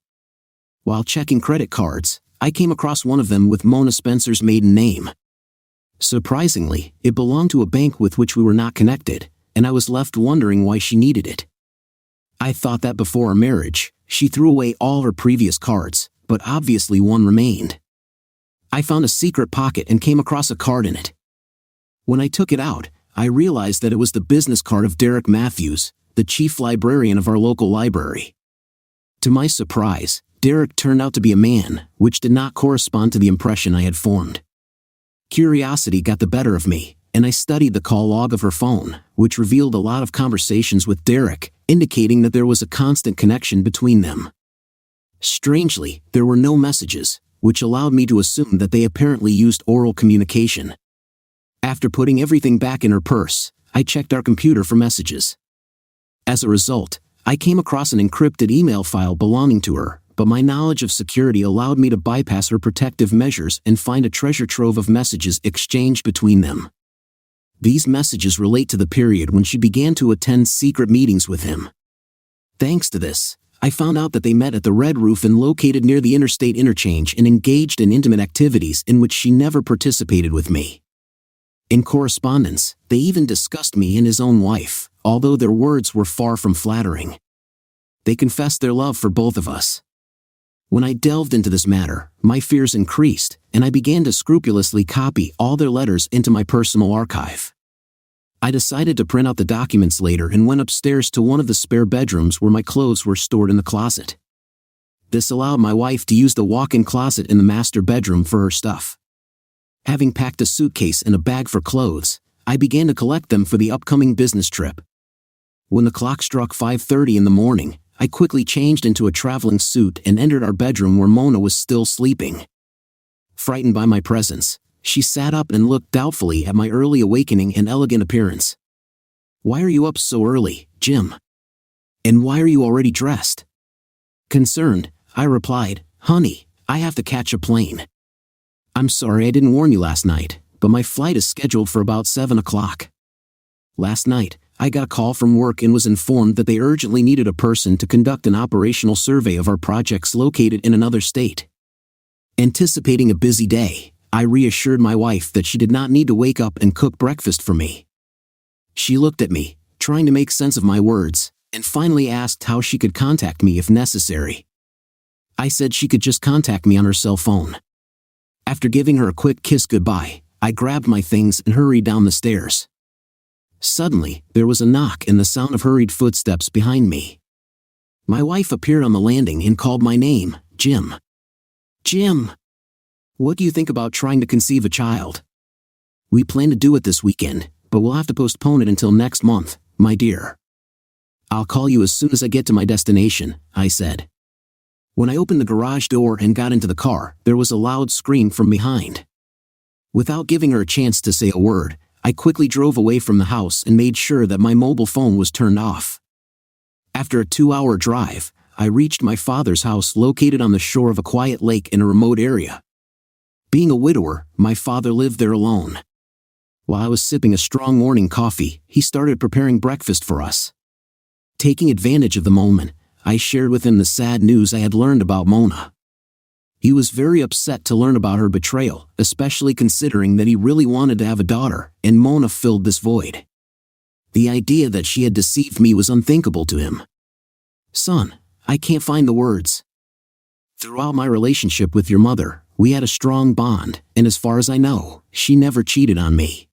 While checking credit cards, I came across one of them with Mona Spencer's maiden name. Surprisingly, it belonged to a bank with which we were not connected, and I was left wondering why she needed it. I thought that before our marriage, she threw away all her previous cards, but obviously one remained. I found a secret pocket and came across a card in it. When I took it out, I realized that it was the business card of Derek Matthews, the chief librarian of our local library. To my surprise, Derek turned out to be a man, which did not correspond to the impression I had formed. Curiosity got the better of me, and I studied the call log of her phone, which revealed a lot of conversations with Derek, indicating that there was a constant connection between them. Strangely, there were no messages, which allowed me to assume that they apparently used oral communication. After putting everything back in her purse, I checked our computer for messages. As a result, I came across an encrypted email file belonging to her, but my knowledge of security allowed me to bypass her protective measures and find a treasure trove of messages exchanged between them. These messages relate to the period when she began to attend secret meetings with him. Thanks to this, I found out that they met at the Red Roof Inn located near the interstate interchange and engaged in intimate activities in which she never participated with me. In correspondence, they even discussed me and his own wife, although their words were far from flattering. They confessed their love for both of us. When I delved into this matter, my fears increased, and I began to scrupulously copy all their letters into my personal archive. I decided to print out the documents later and went upstairs to one of the spare bedrooms where my clothes were stored in the closet. This allowed my wife to use the walk-in closet in the master bedroom for her stuff. Having packed a suitcase and a bag for clothes, I began to collect them for the upcoming business trip. When the clock struck 5:30 in the morning, I quickly changed into a traveling suit and entered our bedroom where Mona was still sleeping. Frightened by my presence, she sat up and looked doubtfully at my early awakening and elegant appearance. "Why are you up so early, Jim? And why are you already dressed?" Concerned, I replied, "Honey, I have to catch a plane. I'm sorry I didn't warn you last night, but my flight is scheduled for about 7 o'clock. Last night, I got a call from work and was informed that they urgently needed a person to conduct an operational survey of our projects located in another state." Anticipating a busy day, I reassured my wife that she did not need to wake up and cook breakfast for me. She looked at me, trying to make sense of my words, and finally asked how she could contact me if necessary. I said she could just contact me on her cell phone. After giving her a quick kiss goodbye, I grabbed my things and hurried down the stairs. Suddenly, there was a knock and the sound of hurried footsteps behind me. My wife appeared on the landing and called my name, Jim. Jim! What do you think about trying to conceive a child? We plan to do it this weekend, but we'll have to postpone it until next month, my dear. I'll call you as soon as I get to my destination, I said. When I opened the garage door and got into the car, there was a loud scream from behind. Without giving her a chance to say a word, I quickly drove away from the house and made sure that my mobile phone was turned off. After a 2-hour drive, I reached my father's house located on the shore of a quiet lake in a remote area. Being a widower, my father lived there alone. While I was sipping a strong morning coffee, he started preparing breakfast for us. Taking advantage of the moment, I shared with him the sad news I had learned about Mona. He was very upset to learn about her betrayal, especially considering that he really wanted to have a daughter, and Mona filled this void. The idea that she had deceived me was unthinkable to him. Son, I can't find the words. Throughout my relationship with your mother, we had a strong bond, and as far as I know, she never cheated on me.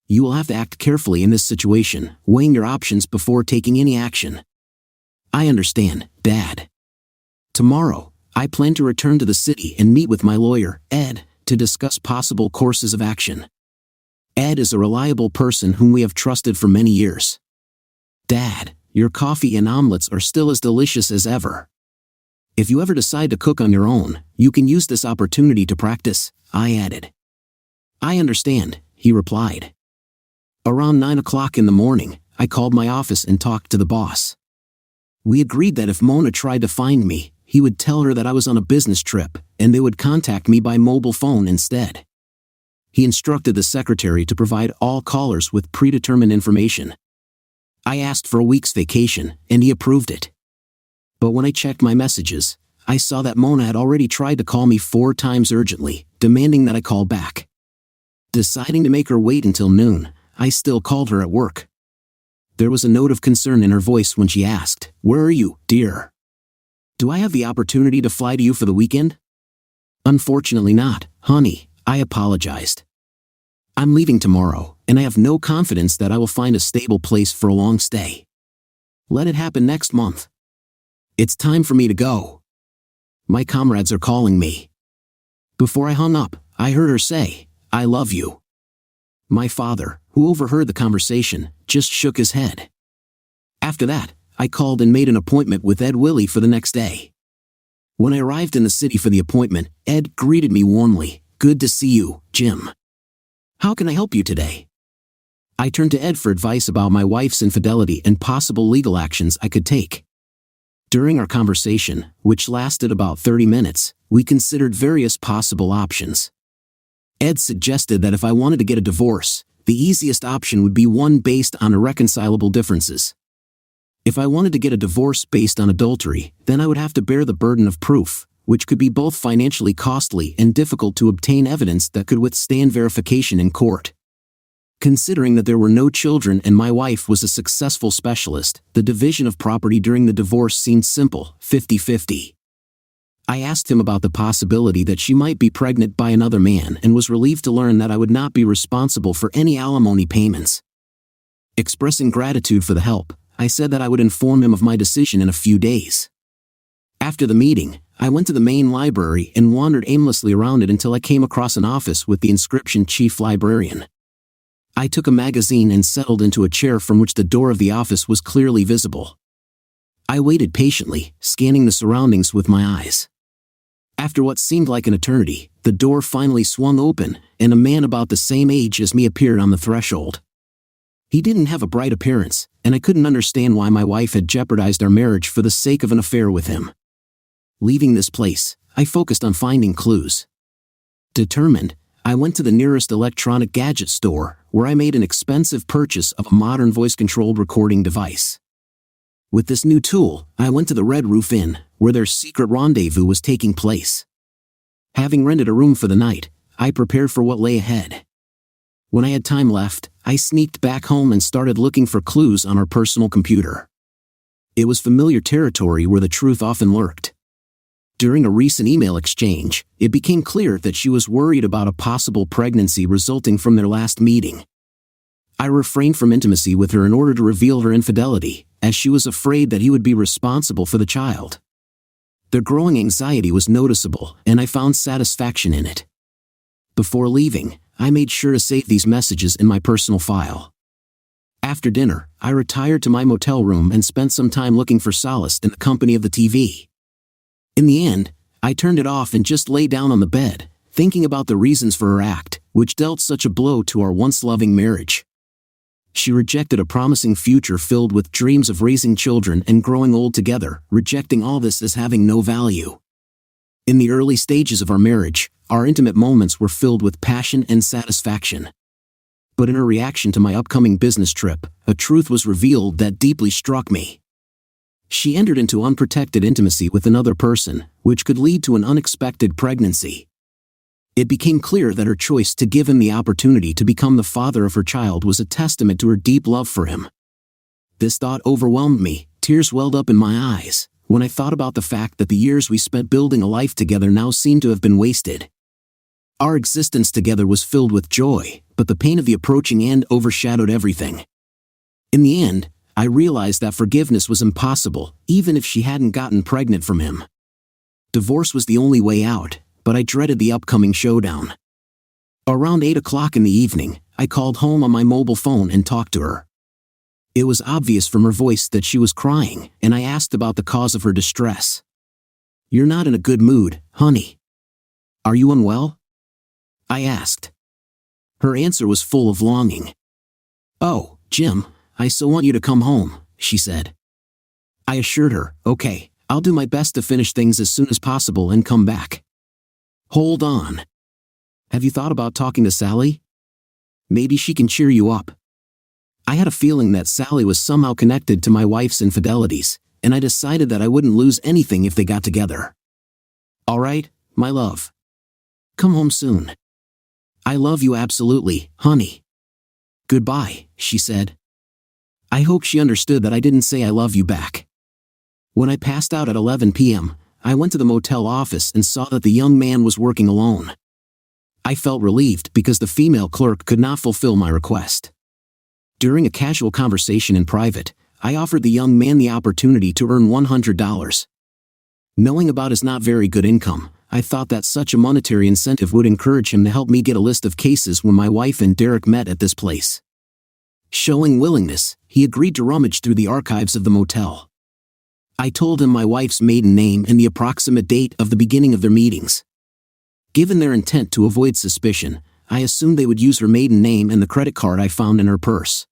You will have to act carefully in this situation, weighing your options before taking any action. I understand, Dad. Tomorrow, I plan to return to the city and meet with my lawyer, Ed, to discuss possible courses of action. Ed is a reliable person whom we have trusted for many years. Dad, your coffee and omelets are still as delicious as ever. If you ever decide to cook on your own, you can use this opportunity to practice, I added. I understand, he replied. Around 9 o'clock in the morning, I called my office and talked to the boss. We agreed that if Mona tried to find me, he would tell her that I was on a business trip, and they would contact me by mobile phone instead. He instructed the secretary to provide all callers with predetermined information. I asked for a week's vacation, and he approved it. But when I checked my messages, I saw that Mona had already tried to call me 4 times urgently, demanding that I call back. Deciding to make her wait until noon, I still called her at work. There was a note of concern in her voice when she asked, "Where are you, dear? Do I have the opportunity to fly to you for the weekend?" Unfortunately not, honey, I apologized. I'm leaving tomorrow, and I have no confidence that I will find a stable place for a long stay. Let it happen next month. It's time for me to go. My comrades are calling me. Before I hung up, I heard her say, "I love you." My father, who overheard the conversation, just shook his head. After that, I called and made an appointment with Ed Willie for the next day. When I arrived in the city for the appointment, Ed greeted me warmly. "Good to see you, Jim. How can I help you today?" I turned to Ed for advice about my wife's infidelity and possible legal actions I could take. During our conversation, which lasted about 30 minutes, we considered various possible options. Ed suggested that if I wanted to get a divorce, the easiest option would be one based on irreconcilable differences. If I wanted to get a divorce based on adultery, then I would have to bear the burden of proof, which could be both financially costly and difficult to obtain evidence that could withstand verification in court. Considering that there were no children and my wife was a successful specialist, the division of property during the divorce seemed simple, 50-50. I asked him about the possibility that she might be pregnant by another man and was relieved to learn that I would not be responsible for any alimony payments. Expressing gratitude for the help, I said that I would inform him of my decision in a few days. After the meeting, I went to the main library and wandered aimlessly around it until I came across an office with the inscription Chief Librarian. I took a magazine and settled into a chair from which the door of the office was clearly visible. I waited patiently, scanning the surroundings with my eyes. After what seemed like an eternity, the door finally swung open, and a man about the same age as me appeared on the threshold. He didn't have a bright appearance, and I couldn't understand why my wife had jeopardized our marriage for the sake of an affair with him. Leaving this place, I focused on finding clues. Determined, I went to the nearest electronic gadget store, where I made an expensive purchase of a modern voice-controlled recording device. With this new tool, I went to the Red Roof Inn, where their secret rendezvous was taking place. Having rented a room for the night, I prepared for what lay ahead. When I had time left, I sneaked back home and started looking for clues on our personal computer. It was familiar territory where the truth often lurked. During a recent email exchange, it became clear that she was worried about a possible pregnancy resulting from their last meeting. I refrained from intimacy with her in order to reveal her infidelity, as she was afraid that he would be responsible for the child. Their growing anxiety was noticeable, and I found satisfaction in it. Before leaving, I made sure to save these messages in my personal file. After dinner, I retired to my motel room and spent some time looking for solace in the company of the TV. In the end, I turned it off and just lay down on the bed, thinking about the reasons for her act, which dealt such a blow to our once loving marriage. She rejected a promising future filled with dreams of raising children and growing old together, rejecting all this as having no value. In the early stages of our marriage, our intimate moments were filled with passion and satisfaction. But in her reaction to my upcoming business trip, a truth was revealed that deeply struck me. She entered into unprotected intimacy with another person, which could lead to an unexpected pregnancy. It became clear that her choice to give him the opportunity to become the father of her child was a testament to her deep love for him. This thought overwhelmed me. Tears welled up in my eyes when I thought about the fact that the years we spent building a life together now seemed to have been wasted. Our existence together was filled with joy, but the pain of the approaching end overshadowed everything. In the end, I realized that forgiveness was impossible, even if she hadn't gotten pregnant from him. Divorce was the only way out, but I dreaded the upcoming showdown. Around 8 o'clock in the evening, I called home on my mobile phone and talked to her. It was obvious from her voice that she was crying, and I asked about the cause of her distress. "You're not in a good mood, honey. Are you unwell?" I asked. Her answer was full of longing. "Oh, Jim, I so want you to come home," she said. I assured her, "Okay, I'll do my best to finish things as soon as possible and come back." "Hold on. Have you thought about talking to Sally? Maybe she can cheer you up." I had a feeling that Sally was somehow connected to my wife's infidelities, and I decided that I wouldn't lose anything if they got together. "All right, my love. Come home soon. I love you absolutely, honey. Goodbye," she said. I hope she understood that I didn't say I love you back. When I passed out at 11 p.m., I went to the motel office and saw that the young man was working alone. I felt relieved because the female clerk could not fulfill my request. During a casual conversation in private, I offered the young man the opportunity to earn $100. Knowing about his not very good income, I thought that such a monetary incentive would encourage him to help me get a list of cases when my wife and Derek met at this place. Showing willingness, he agreed to rummage through the archives of the motel. I told him my wife's maiden name and the approximate date of the beginning of their meetings. Given their intent to avoid suspicion, I assumed they would use her maiden name and the credit card I found in her purse.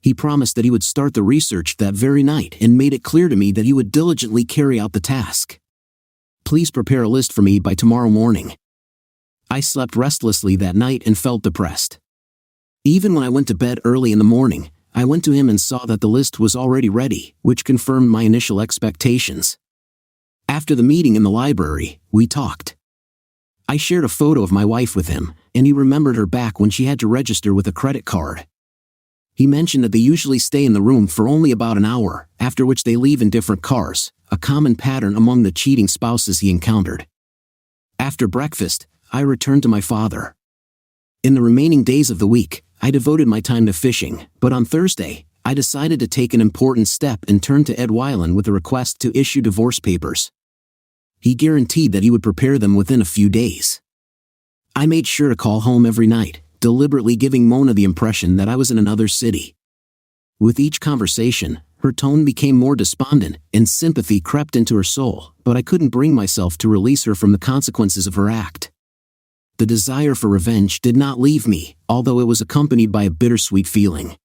He promised that he would start the research that very night and made it clear to me that he would diligently carry out the task. "Please prepare a list for me by tomorrow morning." I slept restlessly that night and felt depressed. Even when I went to bed early in the morning, I went to him and saw that the list was already ready, which confirmed my initial expectations. After the meeting in the library, we talked. I shared a photo of my wife with him, and he remembered her back when she had to register with a credit card. He mentioned that they usually stay in the room for only about an hour, after which they leave in different cars, a common pattern among the cheating spouses he encountered. After breakfast, I returned to my father. In the remaining days of the week, I devoted my time to fishing, but on Thursday, I decided to take an important step and turned to Ed Weiland with a request to issue divorce papers. He guaranteed that he would prepare them within a few days. I made sure to call home every night, deliberately giving Mona the impression that I was in another city. With each conversation, her tone became more despondent, and sympathy crept into her soul, but I couldn't bring myself to release her from the consequences of her act. The desire for revenge did not leave me, although it was accompanied by a bittersweet feeling.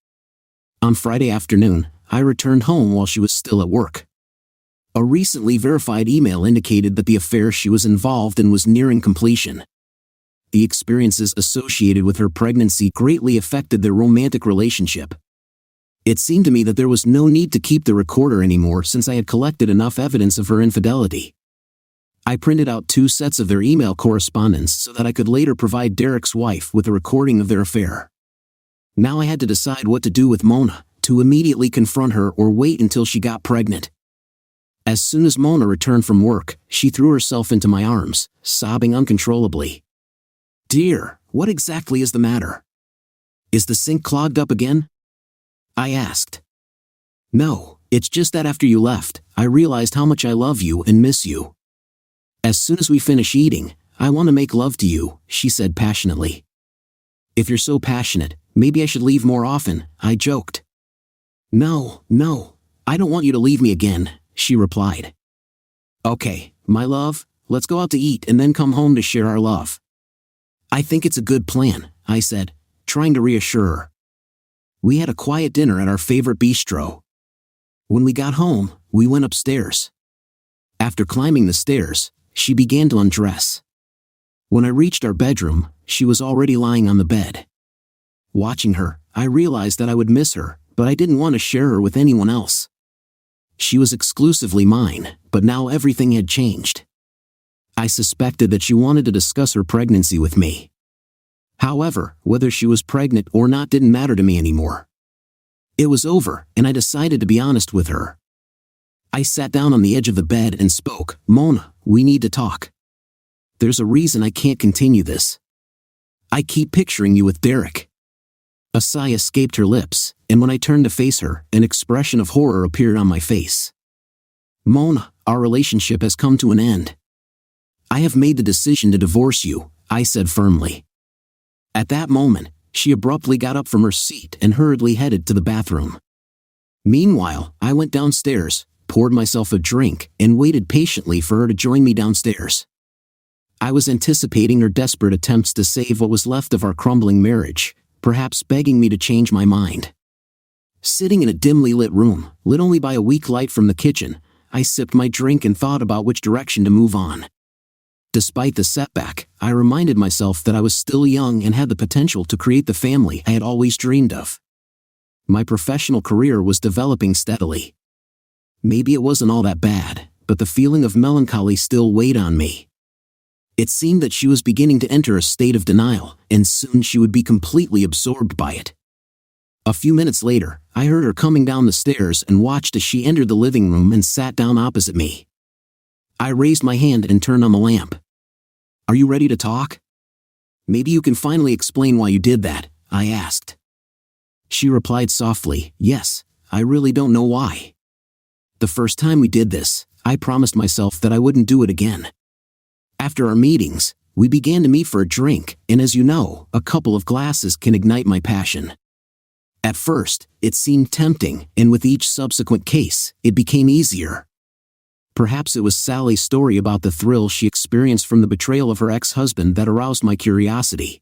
On Friday afternoon, I returned home while she was still at work. A recently verified email indicated that the affair she was involved in was nearing completion. The experiences associated with her pregnancy greatly affected their romantic relationship. It seemed to me that there was no need to keep the recorder anymore since I had collected enough evidence of her infidelity. I printed out 2 sets of their email correspondence so that I could later provide Derek's wife with a recording of their affair. Now I had to decide what to do with Mona, to immediately confront her or wait until she got pregnant. As soon as Mona returned from work, she threw herself into my arms, sobbing uncontrollably. "Dear, what exactly is the matter? Is the sink clogged up again?" I asked. "No, it's just that after you left, I realized how much I love you and miss you. As soon as we finish eating, I want to make love to you," she said passionately. "If you're so passionate, maybe I should leave more often," I joked. No, I don't want you to leave me again," she replied. "Okay, my love, let's go out to eat and then come home to share our love." "I think it's a good plan," I said, trying to reassure her. We had a quiet dinner at our favorite bistro. When we got home, we went upstairs. After climbing the stairs, she began to undress. When I reached our bedroom, she was already lying on the bed. Watching her, I realized that I would miss her, but I didn't want to share her with anyone else. She was exclusively mine, but now everything had changed. I suspected that she wanted to discuss her pregnancy with me. However, whether she was pregnant or not didn't matter to me anymore. It was over, and I decided to be honest with her. I sat down on the edge of the bed and spoke. "Mona, we need to talk. There's a reason I can't continue this. I keep picturing you with Derek." A sigh escaped her lips, and when I turned to face her, an expression of horror appeared on my face. "Mona, our relationship has come to an end. I have made the decision to divorce you," I said firmly. At that moment, she abruptly got up from her seat and hurriedly headed to the bathroom. Meanwhile, I went downstairs, poured myself a drink, and waited patiently for her to join me downstairs. I was anticipating her desperate attempts to save what was left of our crumbling marriage, perhaps begging me to change my mind. Sitting in a dimly lit room, lit only by a weak light from the kitchen, I sipped my drink and thought about which direction to move on. Despite the setback, I reminded myself that I was still young and had the potential to create the family I had always dreamed of. My professional career was developing steadily. Maybe it wasn't all that bad, but the feeling of melancholy still weighed on me. It seemed that she was beginning to enter a state of denial, and soon she would be completely absorbed by it. A few minutes later, I heard her coming down the stairs and watched as she entered the living room and sat down opposite me. I raised my hand and turned on the lamp. "Are you ready to talk? Maybe you can finally explain why you did that," I asked. She replied softly, "Yes, I really don't know why. The first time we did this, I promised myself that I wouldn't do it again. After our meetings, we began to meet for a drink, and as you know, a couple of glasses can ignite my passion. At first, it seemed tempting, and with each subsequent case, it became easier. Perhaps it was Sally's story about the thrill she experienced from the betrayal of her ex-husband that aroused my curiosity.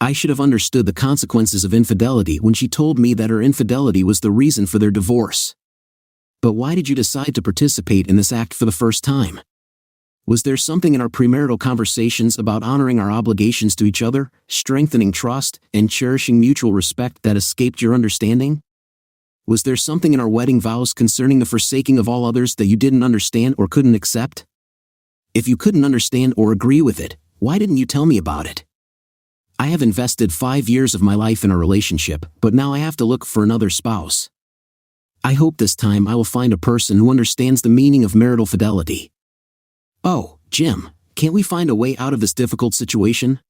I should have understood the consequences of infidelity when she told me that her infidelity was the reason for their divorce. But why did you decide to participate in this act for the first time? Was there something in our premarital conversations about honoring our obligations to each other, strengthening trust, and cherishing mutual respect that escaped your understanding? Was there something in our wedding vows concerning the forsaking of all others that you didn't understand or couldn't accept? If you couldn't understand or agree with it, why didn't you tell me about it? I have invested 5 years of my life in a relationship, but now I have to look for another spouse. I hope this time I will find a person who understands the meaning of marital fidelity. Oh, Jim, can't we find a way out of this difficult situation?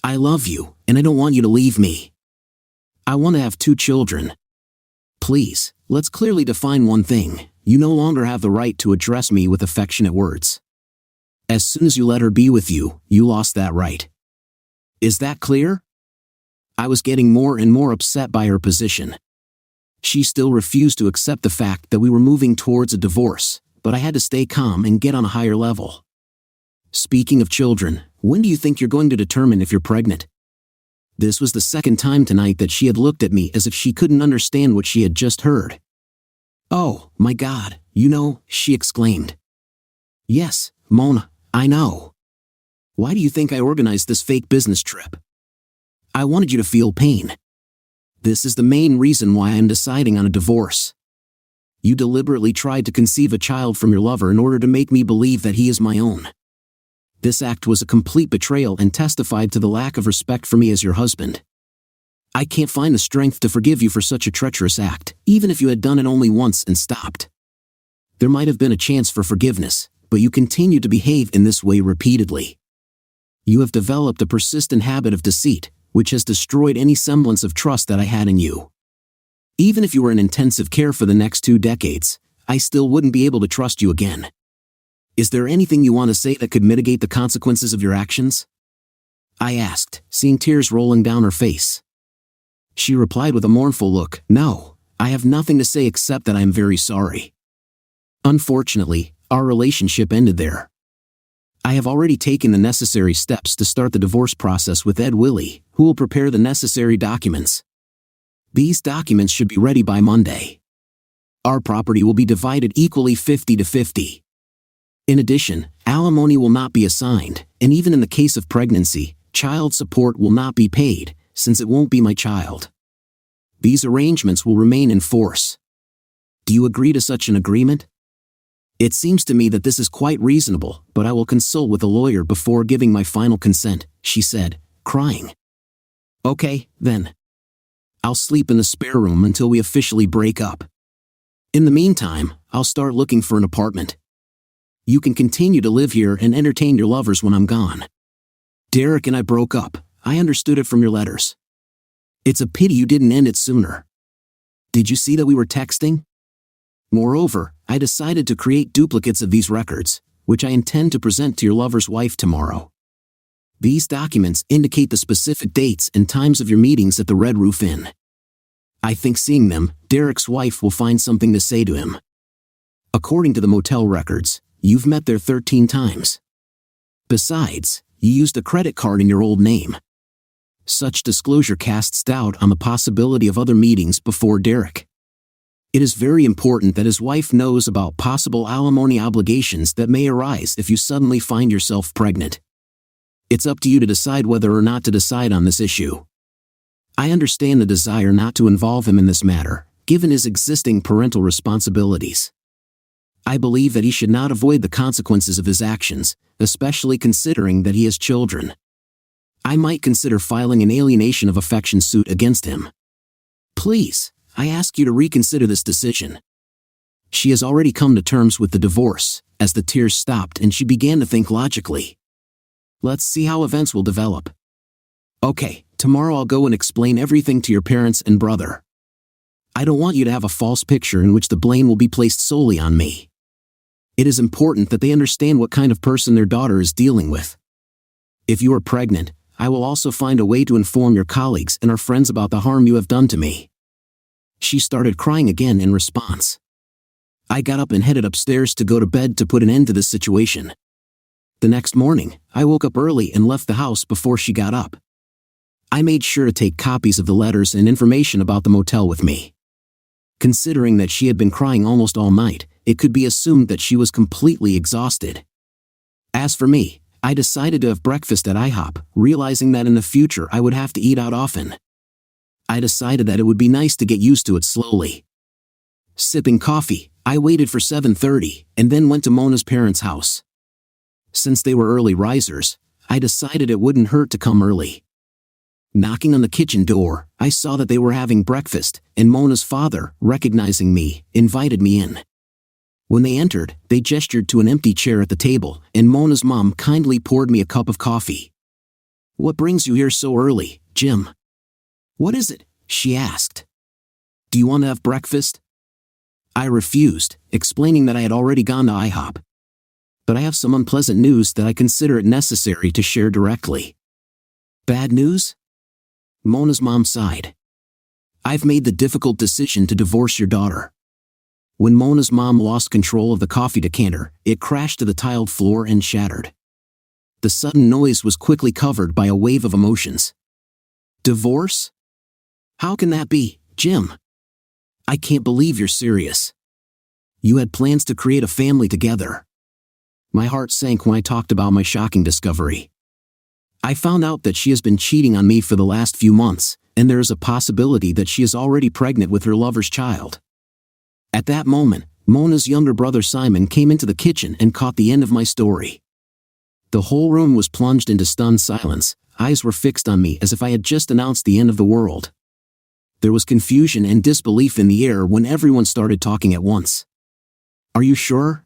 I love you, and I don't want you to leave me. I want to have 2 children. Please, let's clearly define one thing. You no longer have the right to address me with affectionate words. As soon as you let her be with you, you lost that right. Is that clear?" I was getting more and more upset by her position. She still refused to accept the fact that we were moving towards a divorce, but I had to stay calm and get on a higher level. "Speaking of children, when do you think you're going to determine if you're pregnant?" This was the second time tonight that she had looked at me as if she couldn't understand what she had just heard. "Oh, my God, you know," she exclaimed. "Yes, Mona, I know. Why do you think I organized this fake business trip? I wanted you to feel pain. This is the main reason why I am deciding on a divorce. You deliberately tried to conceive a child from your lover in order to make me believe that he is my own. This act was a complete betrayal and testified to the lack of respect for me as your husband. I can't find the strength to forgive you for such a treacherous act, even if you had done it only once and stopped. There might have been a chance for forgiveness, but you continue to behave in this way repeatedly. You have developed a persistent habit of deceit, which has destroyed any semblance of trust that I had in you. Even if you were in intensive care for the next 2 decades, I still wouldn't be able to trust you again. Is there anything you want to say that could mitigate the consequences of your actions? I asked, seeing tears rolling down her face. She replied with a mournful look, "No, I have nothing to say except that I am very sorry. Unfortunately, our relationship ended there. I have already taken the necessary steps to start the divorce process with Ed Willie, who will prepare the necessary documents. These documents should be ready by Monday. Our property will be divided equally 50-50. In addition, alimony will not be assigned, and even in the case of pregnancy, child support will not be paid, since it won't be my child. These arrangements will remain in force. Do you agree to such an agreement? It seems to me that this is quite reasonable, but I will consult with a lawyer before giving my final consent," she said, crying. "Okay, then. I'll sleep in the spare room until we officially break up. In the meantime, I'll start looking for an apartment. You can continue to live here and entertain your lovers when I'm gone. Derek and I broke up. I understood it from your letters. It's a pity you didn't end it sooner. Did you see that we were texting? Moreover, I decided to create duplicates of these records, which I intend to present to your lover's wife tomorrow. These documents indicate the specific dates and times of your meetings at the Red Roof Inn. I think seeing them, Derek's wife will find something to say to him. According to the motel records, you've met there 13 times. Besides, you used a credit card in your old name. Such disclosure casts doubt on the possibility of other meetings before Derek. It is very important that his wife knows about possible alimony obligations that may arise if you suddenly find yourself pregnant. It's up to you to decide whether or not to decide on this issue. I understand the desire not to involve him in this matter, given his existing parental responsibilities. I believe that he should not avoid the consequences of his actions, especially considering that he has children. I might consider filing an alienation of affection suit against him. Please, I ask you to reconsider this decision." She has already come to terms with the divorce, as the tears stopped and she began to think logically. Let's see how events will develop. Okay, tomorrow I'll go and explain everything to your parents and brother. I don't want you to have a false picture in which the blame will be placed solely on me. It is important that they understand what kind of person their daughter is dealing with. If you are pregnant, I will also find a way to inform your colleagues and our friends about the harm you have done to me. She started crying again in response. I got up and headed upstairs to go to bed to put an end to this situation. The next morning, I woke up early and left the house before she got up. I made sure to take copies of the letters and information about the motel with me. Considering that she had been crying almost all night, it could be assumed that she was completely exhausted. As for me, I decided to have breakfast at IHOP, realizing that in the future I would have to eat out often. I decided that it would be nice to get used to it slowly. Sipping coffee, I waited for 7:30 and then went to Mona's parents' house. Since they were early risers, I decided it wouldn't hurt to come early. Knocking on the kitchen door, I saw that they were having breakfast, and Mona's father, recognizing me, invited me in. When they entered, they gestured to an empty chair at the table, and Mona's mom kindly poured me a cup of coffee. "What brings you here so early, Jim?" "What is it?" she asked. "Do you want to have breakfast?" I refused, explaining that I had already gone to IHOP. But I have some unpleasant news that I consider it necessary to share directly. "Bad news?" Mona's mom sighed. "I've made the difficult decision to divorce your daughter." When Mona's mom lost control of the coffee decanter, it crashed to the tiled floor and shattered. The sudden noise was quickly covered by a wave of emotions. "Divorce? How can that be, Jim? I can't believe you're serious. You had plans to create a family together." My heart sank when I talked about my shocking discovery. I found out that she has been cheating on me for the last few months, and there is a possibility that she is already pregnant with her lover's child. At that moment, Mona's younger brother Simon came into the kitchen and caught the end of my story. The whole room was plunged into stunned silence, eyes were fixed on me as if I had just announced the end of the world. There was confusion and disbelief in the air when everyone started talking at once. Are you sure?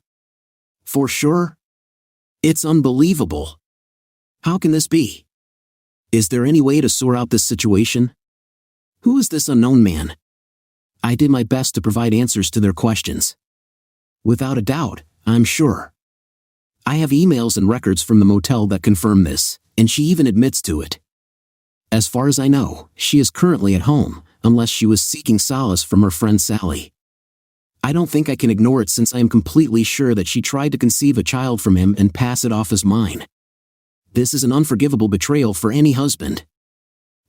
For sure? It's unbelievable. How can this be? Is there any way to sort out this situation? Who is this unknown man? I did my best to provide answers to their questions. Without a doubt, I'm sure. I have emails and records from the motel that confirm this, and she even admits to it. As far as I know, she is currently at home, unless she was seeking solace from her friend Sally. I don't think I can ignore it since I am completely sure that she tried to conceive a child from him and pass it off as mine. This is an unforgivable betrayal for any husband.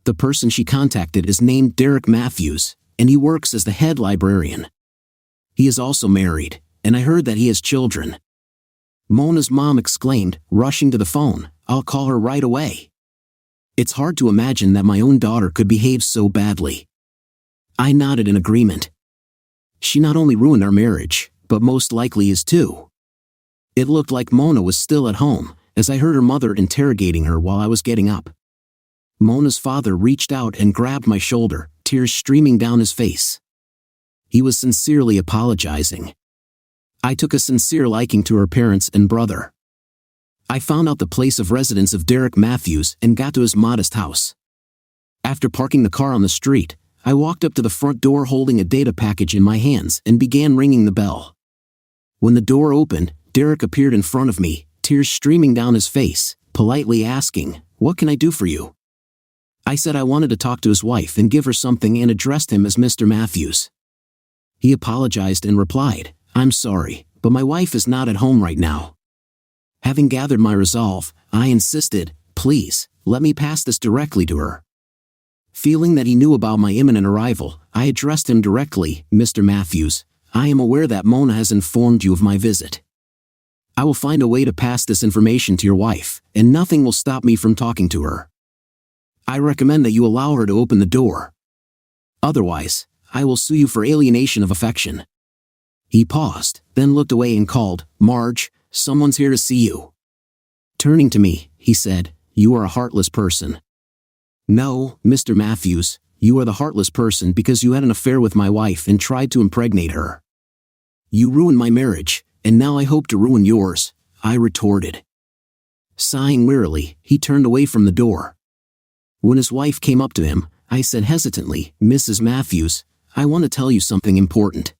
The person she contacted is named Derek Matthews, and he works as the head librarian. He is also married, and I heard that he has children. Mona's mom exclaimed, rushing to the phone, "I'll call her right away." It's hard to imagine that my own daughter could behave so badly. I nodded in agreement. She not only ruined our marriage, but most likely is too. It looked like Mona was still at home, as I heard her mother interrogating her while I was getting up. Mona's father reached out and grabbed my shoulder, tears streaming down his face. He was sincerely apologizing. I took a sincere liking to her parents and brother. I found out the place of residence of Derek Matthews and got to his modest house. After parking the car on the street, I walked up to the front door holding a data package in my hands and began ringing the bell. When the door opened, Derek appeared in front of me, tears streaming down his face, politely asking, "What can I do for you?" I said I wanted to talk to his wife and give her something and addressed him as Mr. Matthews. He apologized and replied, "I'm sorry, but my wife is not at home right now." Having gathered my resolve, I insisted, "Please, let me pass this directly to her." Feeling that he knew about my imminent arrival, I addressed him directly, "Mr. Matthews, I am aware that Mona has informed you of my visit. I will find a way to pass this information to your wife, and nothing will stop me from talking to her. I recommend that you allow her to open the door. Otherwise, I will sue you for alienation of affection." He paused, then looked away and called, "Marge, someone's here to see you." Turning to me, he said, "You are a heartless person." "No, Mr. Matthews, you are the heartless person because you had an affair with my wife and tried to impregnate her. You ruined my marriage, and now I hope to ruin yours," I retorted. Sighing wearily, he turned away from the door. When his wife came up to him, I said hesitantly, "Mrs. Matthews, I want to tell you something important.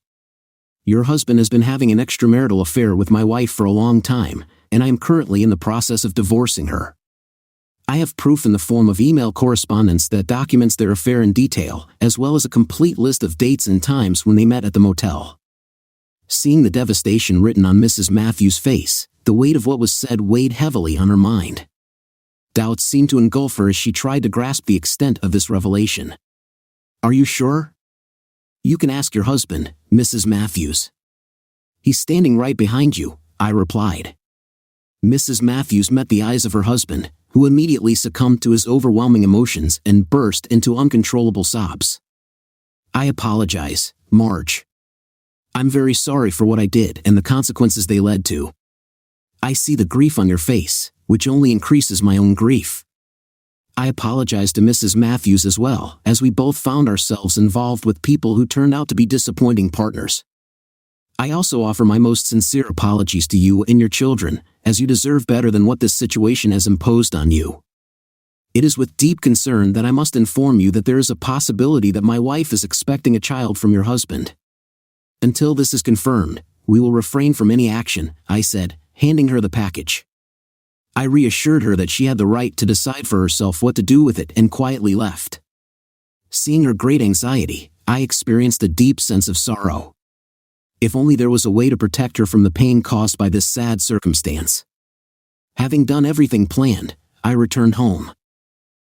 Your husband has been having an extramarital affair with my wife for a long time, and I am currently in the process of divorcing her. I have proof in the form of email correspondence that documents their affair in detail, as well as a complete list of dates and times when they met at the motel." Seeing the devastation written on Mrs. Matthews' face, the weight of what was said weighed heavily on her mind. Doubts seemed to engulf her as she tried to grasp the extent of this revelation. "Are you sure?" "You can ask your husband, Mrs. Matthews. He's standing right behind you," I replied. Mrs. Matthews met the eyes of her husband, who immediately succumbed to his overwhelming emotions and burst into uncontrollable sobs. "I apologize, Marge. I'm very sorry for what I did and the consequences they led to. I see the grief on your face, which only increases my own grief." I apologized to Mrs. Matthews as well, as we both found ourselves involved with people who turned out to be disappointing partners. I also offer my most sincere apologies to you and your children, as you deserve better than what this situation has imposed on you. It is with deep concern that I must inform you that there is a possibility that my wife is expecting a child from your husband. Until this is confirmed, we will refrain from any action, I said, handing her the package. I reassured her that she had the right to decide for herself what to do with it and quietly left. Seeing her great anxiety, I experienced a deep sense of sorrow. If only there was a way to protect her from the pain caused by this sad circumstance. Having done everything planned, I returned home.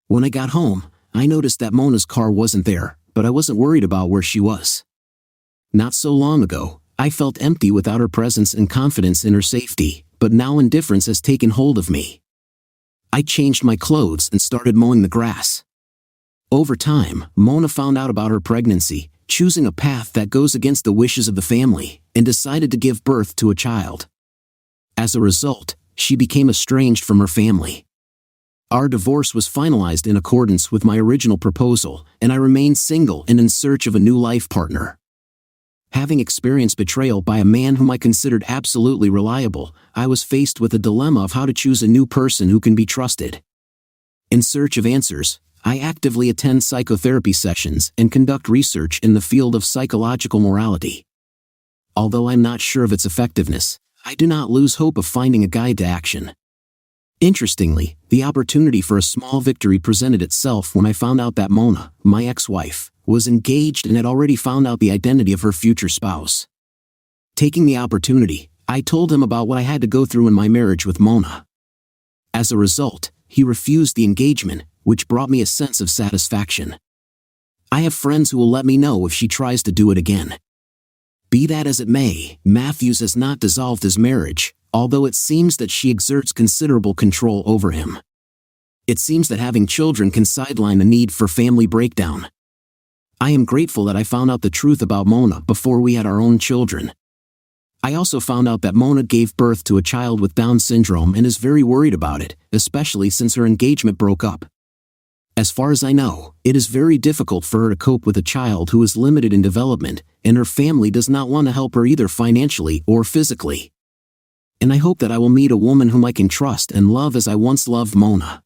When I got home, I noticed that Mona's car wasn't there, but I wasn't worried about where she was. Not so long ago, I felt empty without her presence and confidence in her safety, but now indifference has taken hold of me. I changed my clothes and started mowing the grass. Over time, Mona found out about her pregnancy, choosing a path that goes against the wishes of the family, and decided to give birth to a child. As a result, she became estranged from her family. Our divorce was finalized in accordance with my original proposal, and I remained single and in search of a new life partner. Having experienced betrayal by a man whom I considered absolutely reliable, I was faced with a dilemma of how to choose a new person who can be trusted. In search of answers, I actively attend psychotherapy sessions and conduct research in the field of psychological morality. Although I'm not sure of its effectiveness, I do not lose hope of finding a guide to action. Interestingly, the opportunity for a small victory presented itself when I found out that Mona, my ex-wife, was engaged and had already found out the identity of her future spouse. Taking the opportunity, I told him about what I had to go through in my marriage with Mona. As a result, he refused the engagement, which brought me a sense of satisfaction. I have friends who will let me know if she tries to do it again. Be that as it may, Matthews has not dissolved his marriage, although it seems that she exerts considerable control over him. It seems that having children can sideline the need for family breakdown. I am grateful that I found out the truth about Mona before we had our own children. I also found out that Mona gave birth to a child with Down syndrome and is very worried about it, especially since her engagement broke up. As far as I know, it is very difficult for her to cope with a child who is limited in development, and her family does not want to help her either financially or physically. And I hope that I will meet a woman whom I can trust and love as I once loved Mona.